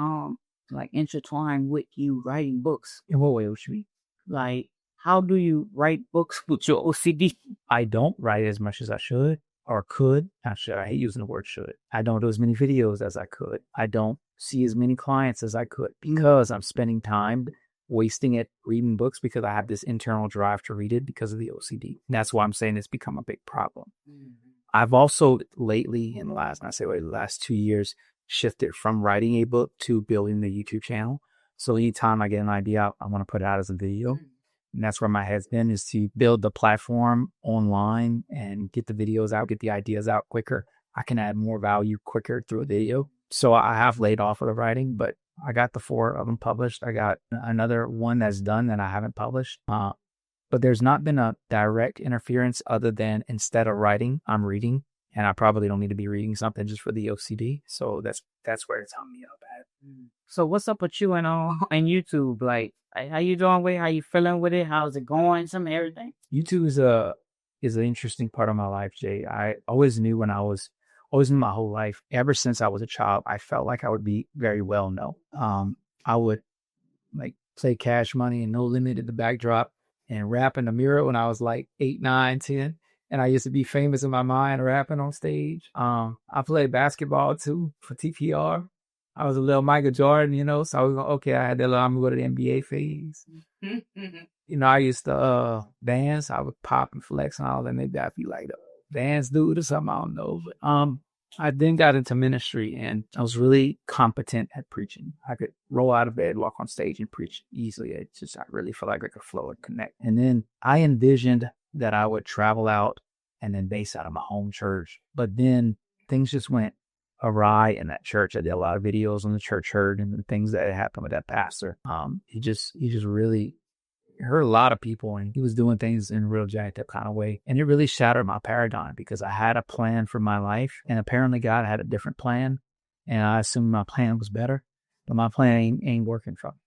like intertwine with you writing books? In what way would you mean? Like, how do you write books with your OCD? I don't write as much as I should or could. Actually, I hate using the word should. I don't do as many videos as I could. I don't see as many clients as I could because I'm spending time wasting it reading books because I have this internal drive to read it because of the OCD. And that's why I'm saying it's become a big problem. I've also lately, in the last 2 years, shifted from writing a book to building the YouTube channel. So anytime I get an idea, I want to put it out as a video. And that's where my head's been, is to build the platform online and get the videos out, get the ideas out quicker. I can add more value quicker through a video. So I have laid off of the writing, but I got the 4 of them published. I got another one that's done that I haven't published. But there's not been a direct interference other than instead of writing, I'm reading. And I probably don't need to be reading something just for the OCD. So that's where it's hung me up at. So what's up with you and YouTube? Like, how you doing with it? How you feeling with it? How's it going? Some everything. YouTube is an interesting part of my life, Jay. I always knew my whole life, ever since I was a child, I felt like I would be very well known. I would like play Cash Money and No Limit at the backdrop and rap in the mirror when I was like 8, 9, 10. And I used to be famous in my mind rapping on stage. I played basketball too for TPR. I was a little Michael Jordan, so I was okay. I had that little, I'm going to go to the NBA phase. I used to dance. I would pop and flex and all that. Maybe I'd be like a dance dude or something. I don't know. But I then got into ministry and I was really competent at preaching. I could roll out of bed, walk on stage and preach easily. I really felt like I could flow and connect. And then I envisioned that I would travel out and then base out of my home church. But then things just went awry in that church. I did a lot of videos on the church hurt and the things that had happened with that pastor. He just really hurt a lot of people, and he was doing things in a real jacked up kind of way. And it really shattered my paradigm because I had a plan for my life, and apparently God had a different plan, and I assumed my plan was better, but my plan ain't working for me.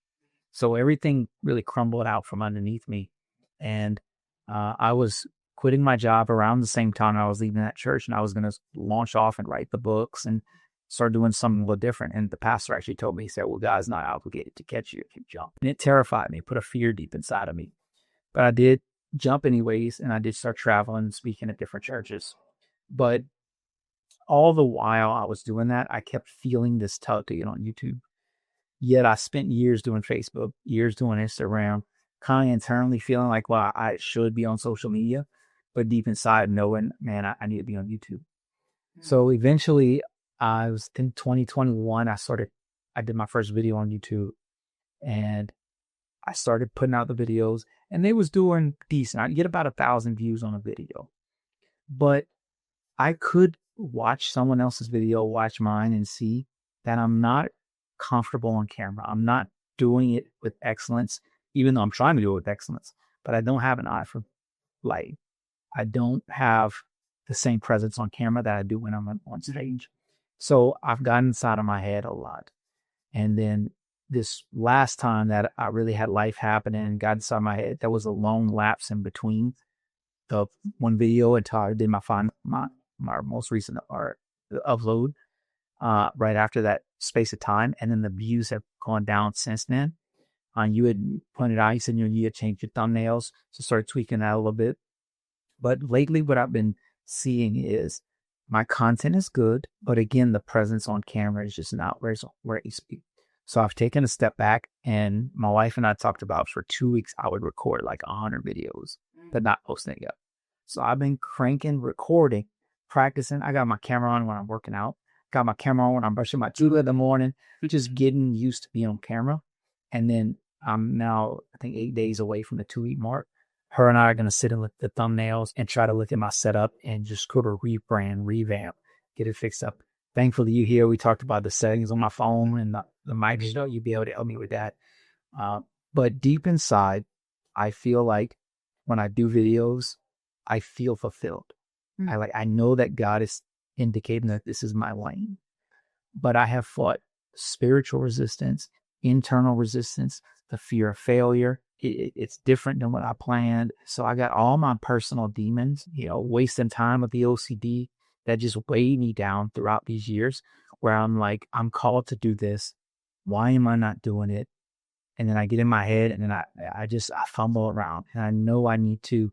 So everything really crumbled out from underneath me. And I was quitting my job around the same time I was leaving that church, and I was going to launch off and write the books and start doing something a little different. And the pastor actually told me, he said, well, God's not obligated to catch you if you jump. And it terrified me, put a fear deep inside of me. But I did jump anyways, and I did start traveling and speaking at different churches. But all the while I was doing that, I kept feeling this tug to get on YouTube. Yet I spent years doing Facebook, years doing Instagram, kind of internally feeling like, well, I should be on social media, but deep inside knowing, man, I need to be on YouTube. So eventually, I was in 2021, I did my first video on YouTube, and I started putting out the videos, and they was doing decent. I'd get about 1,000 views on a video, but I could watch someone else's video, watch mine, and see that I'm not comfortable on camera. I'm not doing it with excellence, even though I'm trying to do it with excellence, but I don't have an eye for light. I don't have the same presence on camera that I do when I'm on stage. So I've gotten inside of my head a lot. And then this last time that I really had life happening and got inside my head, there was a long lapse in between the one video until I did my most recent upload right after that space of time. And then the views have gone down since then. You had pointed out, you said you had changed your thumbnails, so start tweaking that a little bit. But lately what I've been seeing is my content is good, but again, the presence on camera is just not where it used to be. So I've taken a step back, and my wife and I talked about for 2 weeks, I would record like 100 videos, but not posting it yet. So I've been cranking, recording, practicing. I got my camera on when I'm working out. Got my camera on when I'm brushing my teeth in the morning, just getting used to being on camera. And then I'm now, I think, 8 days away from the 2-week mark. Her and I are going to sit and look at the thumbnails and try to look at my setup and just sort of rebrand, revamp, get it fixed up. Thankfully, you here, we talked about the settings on my phone and the mic, you'd be able to help me with that. But deep inside, I feel like when I do videos, I feel fulfilled. I know that God is indicating that this is my lane, but I have fought spiritual resistance, internal resistance, the fear of failure. It's different than what I planned. So I got all my personal demons, wasting time with the OCD that just weighed me down throughout these years, where I'm like, I'm called to do this. Why am I not doing it? And then I get in my head, and then I fumble around, and I know I need to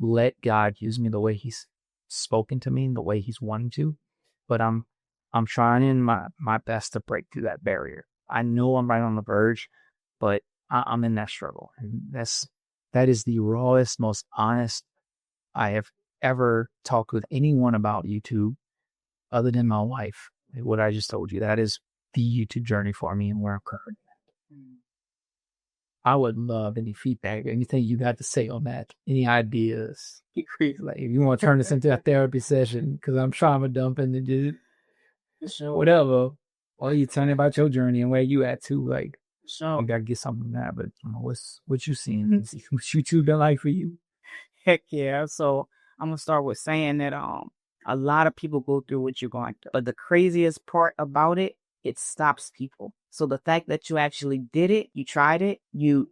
let God use me the way he's spoken to me and the way he's wanting to. But I'm trying in my best to break through that barrier. I know I'm right on the verge, but I'm in that struggle. And that is the rawest, most honest I have ever talked with anyone about YouTube other than my wife. What I just told you, that is the YouTube journey for me and where I'm currently at. I would love any feedback, anything you got to say on that, any ideas. Like, if you want to turn this into a therapy session, because I'm trauma dumping and just whatever. Or you tell me about your journey and where you at too. Like, I gotta get something from that. But what you seeing? What YouTube been like for you? Heck yeah. So I'm gonna start with saying that a lot of people go through what you're going through. But the craziest part about it stops people. So the fact that you actually did it, you tried it, you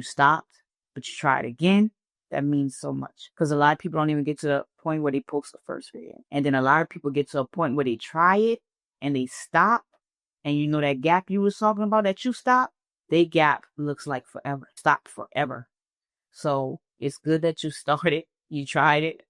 stopped, but you tried again, that means so much. Because a lot of people don't even get to the point where they post the first video. And then a lot of people get to a point where they try it and they stop. And you know that gap you was talking about that you stopped? They gap looks like forever. Stop forever. So it's good that you started. You tried it.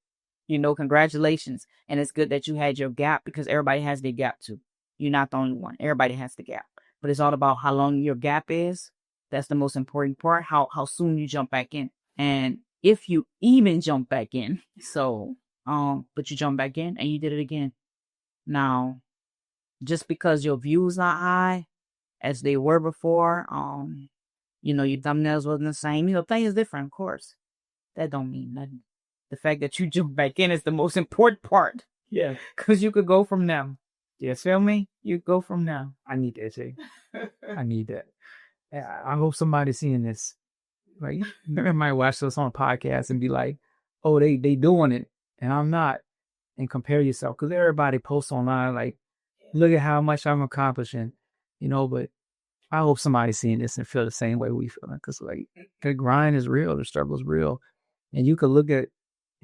Congratulations. And it's good that you had your gap, because everybody has their gap too. You're not the only one. Everybody has the gap. But it's all about how long your gap is. That's the most important part. How soon you jump back in. And if you even jump back in. So, but you jump back in and you did it again. Now, just because your views not high as they were before, your thumbnails wasn't the same. Thing is different, of course. That don't mean nothing. The fact that you jump back in is the most important part. Yeah. Because you could go from them. You feel me? You go from there. I need that, Jay. I need that. I hope somebody's seeing this. Like, they might watch this on a podcast and be like, oh, they doing it, and I'm not. And compare yourself. Because everybody posts online, like, look at how much I'm accomplishing, but I hope somebody's seeing this and feel the same way we feel. Because, like, the grind is real. The struggle is real. And you could look at,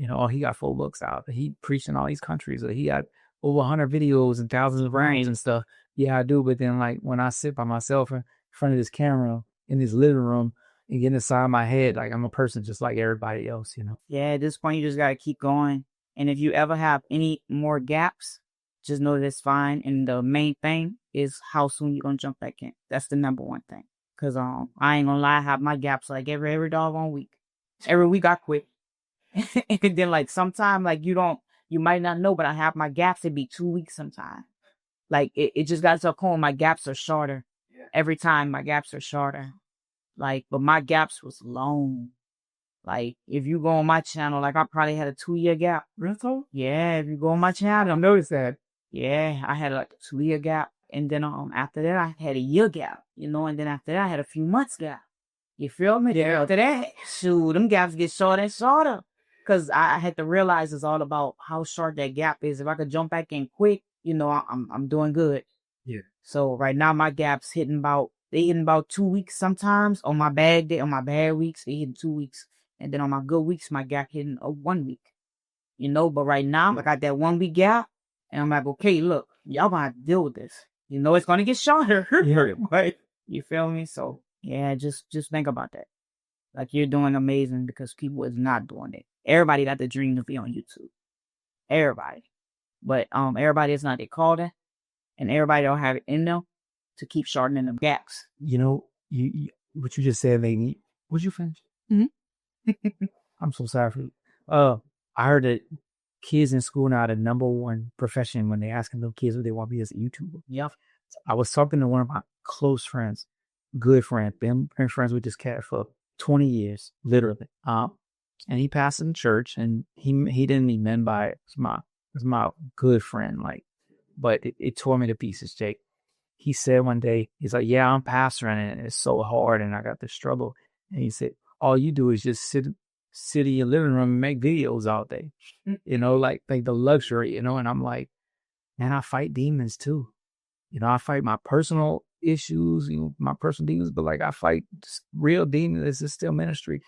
oh, he got 4 books out. He preached in all these countries. Or he got over 100 videos and thousands of ranks and stuff. Yeah, I do. But then, like, when I sit by myself in front of this camera in this living room and get inside my head, like, I'm a person just like everybody else, Yeah, at this point, you just got to keep going. And if you ever have any more gaps, just know that's fine. And the main thing is how soon you're going to jump back in. That's the number one thing. Because I ain't going to lie, I have my gaps like every doggone week. Every week I quit. And then, like, sometime, like, you might not know, but I have my gaps. It'd be 2 weeks sometime. Like, it just got to a point my gaps are shorter. Every time my gaps are shorter. Like, but my gaps was long. Like, if you go on my channel, like, I probably had a 2-year gap. Really? Yeah, if you go on my channel. I noticed that. Yeah, I had like a 2-year gap. And then after that, I had a year gap, and then after that, I had a few months gap. You feel me? Yeah. After that, shoot, them gaps get shorter and shorter. Because I had to realize it's all about how short that gap is. If I could jump back in quick, I'm doing good. Yeah. So right now, my gaps hitting about 2 weeks sometimes. On my bad day, on my bad weeks, they hitting 2 weeks. And then on my good weeks, my gap hitting 1 week. But right now, I got that 1 week gap. And I'm like, okay, look, y'all gonna have to deal with this. It's gonna get shorter. Right. You feel me? So yeah, just think about that. Like, you're doing amazing because people is not doing it. Everybody got the dream to be on YouTube. Everybody. But everybody is not their calling. And everybody don't have it in them to keep shortening them gaps. You what you just said made me. Would you finish? Mm-hmm. I'm so sorry for you. I heard that kids in school now, the number one profession when they asking little kids what they want to be as a YouTuber. Yep. I was talking to one of my close friends, good friend, been friends with this cat for 20 years, literally. And he passed in church, and he didn't mean men by it. It's my good friend, like, but it tore me to pieces, Jake. He said one day, he's like, yeah, I'm pastoring, and it's so hard, and I got this struggle. And he said, all you do is just sit in your living room and make videos all day, like the luxury, and I'm like, man, I fight demons too. I fight my personal issues, my personal demons, but like I fight real demons. It's still ministry,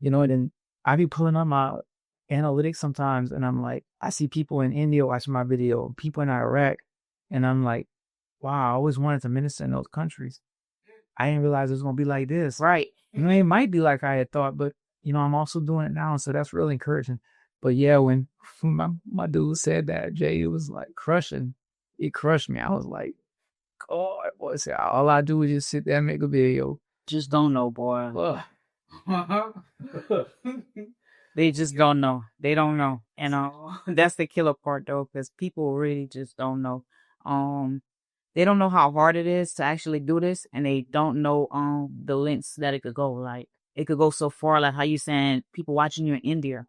and then I be pulling on my analytics sometimes, and I'm like, I see people in India watching my video, people in Iraq, and I'm like, wow, I always wanted to minister in those countries. I didn't realize it was going to be like this. Right. It might be like I had thought, but I'm also doing it now, so that's really encouraging. But yeah, when my dude said that, Jay, it was like crushing. It crushed me. I was like, oh, all I do is just sit there and make a video. Just don't know, boy. They just don't know. They don't know. And that's the killer part, though, because people really just don't know. They don't know how hard it is to actually do this, and they don't know the lengths that it could go. Like, it could go so far, like how you saying people watching you in India.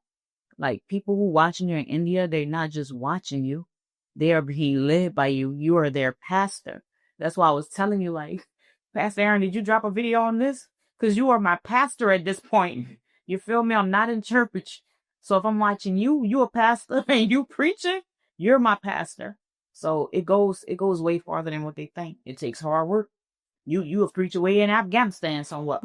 Like, people who watching you in India, they're not just watching you. They are being led by you. You are their pastor. That's why I was telling you, like, Pastor Aaron, did you drop a video on this? Because you are my pastor at this point. You feel me? I'm not in church. So if I'm watching you, you a pastor, and you preaching, you're my pastor. So it goes way farther than what they think. It takes hard work. You a preacher way in Afghanistan somewhat.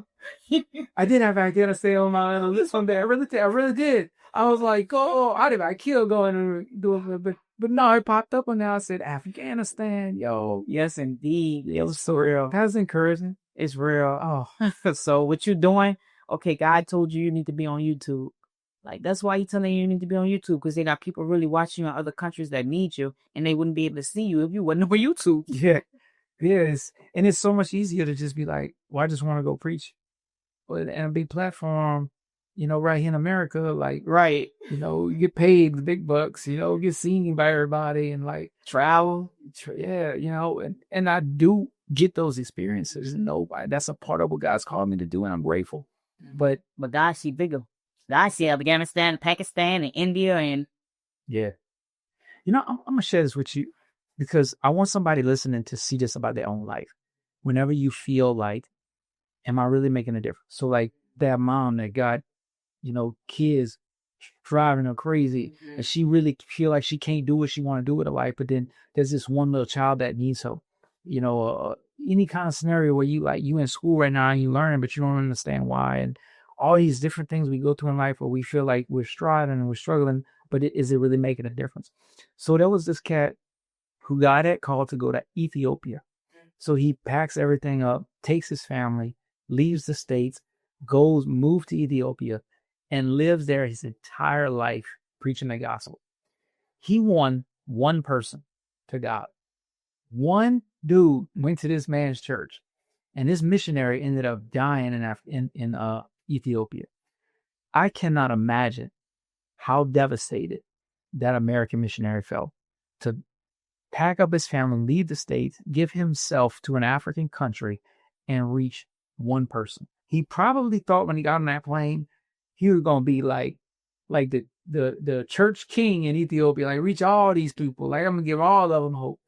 I did have Afghanistan on my list one day. I really did. I was like, I killed going and doing it, but no, it popped up on there. I said, Afghanistan, yo. Yes, indeed. It was so real. That's encouraging. It's real. Oh, so what you doing? Okay, God told you need to be on YouTube. Like, that's why he's telling you need to be on YouTube, because they got people really watching you in other countries that need you, and they wouldn't be able to see you if you wasn't on YouTube. Yeah. Yes. And it's so much easier to just be like, well, I just want to go preach. And a big platform, right here in America, like, right. You get paid the big bucks, get seen by everybody, and like travel. Yeah, and I do get those experiences. That's a part of what God's called me to do, and I'm grateful. But God see bigger. I see Afghanistan, Pakistan, and India, and yeah. I'm gonna share this with you. because I want somebody listening to see this about their own life. Whenever you feel like, am I really making a difference? So like that mom that got, kids driving her crazy, and she really feel like she can't do what she want to do with her life, but then there's this one little child that needs help. Any kind of scenario where you in school right now and you learning, but you don't understand why, and all these different things we go through in life where we feel like we're striving and we're struggling, but is it really making a difference? So there was this cat who got that call to go to Ethiopia. So he packs everything up, takes his family, leaves the States, moves to Ethiopia, and lives there his entire life preaching the gospel. He won one person to God. One dude went to this man's church, and this missionary ended up dying in Ethiopia. I cannot imagine how devastated that American missionary felt to pack up his family, leave the States, give himself to an African country, and reach one person. He probably thought when he got on that plane, he was gonna be like the church king in Ethiopia, like reach all these people, like I'm gonna give all of them hope.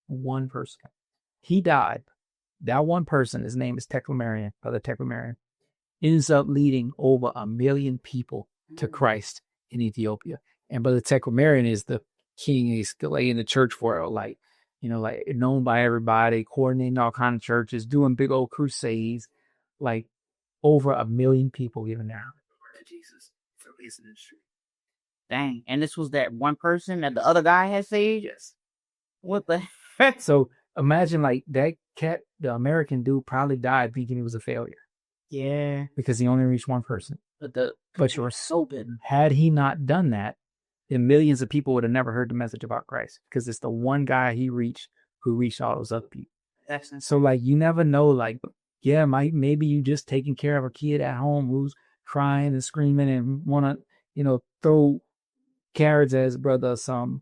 One person. He died. That one person, his name is Brother Teklemarian, ends up leading over 1 million people to Christ in Ethiopia. And Brother Teklemarian is the king. He's still in the church for known by everybody, coordinating all kinds of churches, doing big old crusades, like over 1 million people giving their heart to Jesus for his ministry. Dang. And this was that one person that the other guy had saved? Yes. What the heck? So imagine like that cat, the American dude probably died thinking he was a failure. Yeah. Because he only reached one person. But you were so bitter. Had he not done that, then millions of people would have never heard the message about Christ, because it's the one guy he reached who reached all those other people. So like, you never know, like, yeah, maybe you just taking care of a kid at home who's crying and screaming and want to, throw carrots at his brother or something.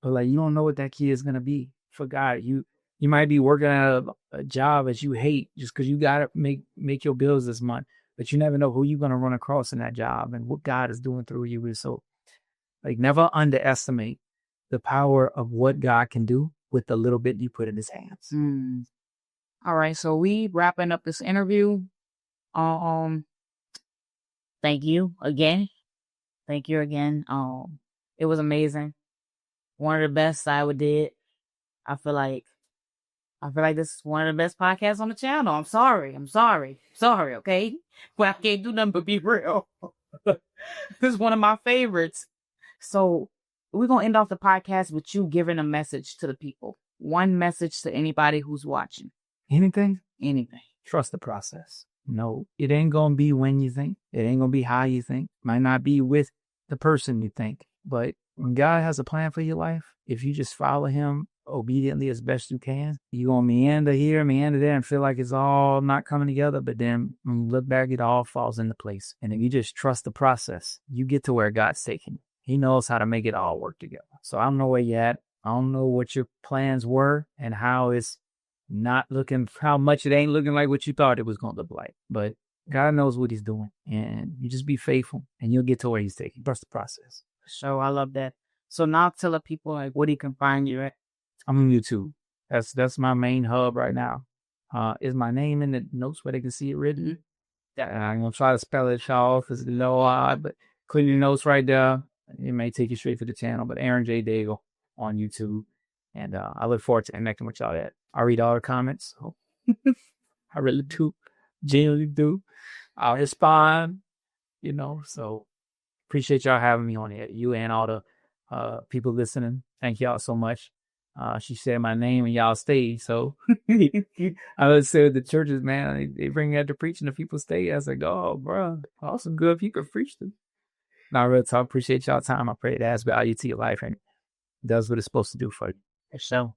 But like, you don't know what that kid is going to be for God. You might be working at a job that you hate just because you got to make your bills this month, but you never know who you're going to run across in that job and what God is doing through you. So like, never underestimate the power of what God can do with the little bit you put in his hands. All right. So we wrapping up this interview. Thank you again. Thank you again. It was amazing. One of the best I ever did. I feel like this is one of the best podcasts on the channel. I'm sorry. Okay. Well, I can't do nothing but be real. This is one of my favorites. So we're going to end off the podcast with you giving a message to the people. One message to anybody who's watching. Anything? Anything. Trust the process. No, it ain't going to be when you think. It ain't going to be how you think. Might not be with the person you think. But when God has a plan for your life, if you just follow him obediently as best you can, you're going to meander here, meander there, and feel like it's all not coming together. But then when you look back, it all falls into place. And if you just trust the process, you get to where God's taking you. He knows how to make it all work together. So I don't know where you're at. I don't know what your plans were and how it's how much it ain't looking like what you thought it was going to look like. But God knows what he's doing. And you just be faithful and you'll get to where he's taking you. Trust the process. So I love that. So now tell the people like what he can find you at. I'm on YouTube. That's my main hub right now. Is my name in the notes where they can see it written? I'm going to try to spell it y'all because it's a little odd, but click the notes right there. It may take you straight to the channel, but Aaron J. Daigle on YouTube. And I look forward to connecting with y'all. I read all the comments. So I really do. Genuinely do. I'll respond, so appreciate y'all having me on here. You and all the people listening. Thank y'all so much. She said my name and y'all stayed. So I would say the churches, man, they bring that to preaching and the people stay. I was like, oh, bro, awesome. Good if you could preach them. Now, real talk, appreciate y'all time. I pray it adds value to your life and does what it's supposed to do for you. So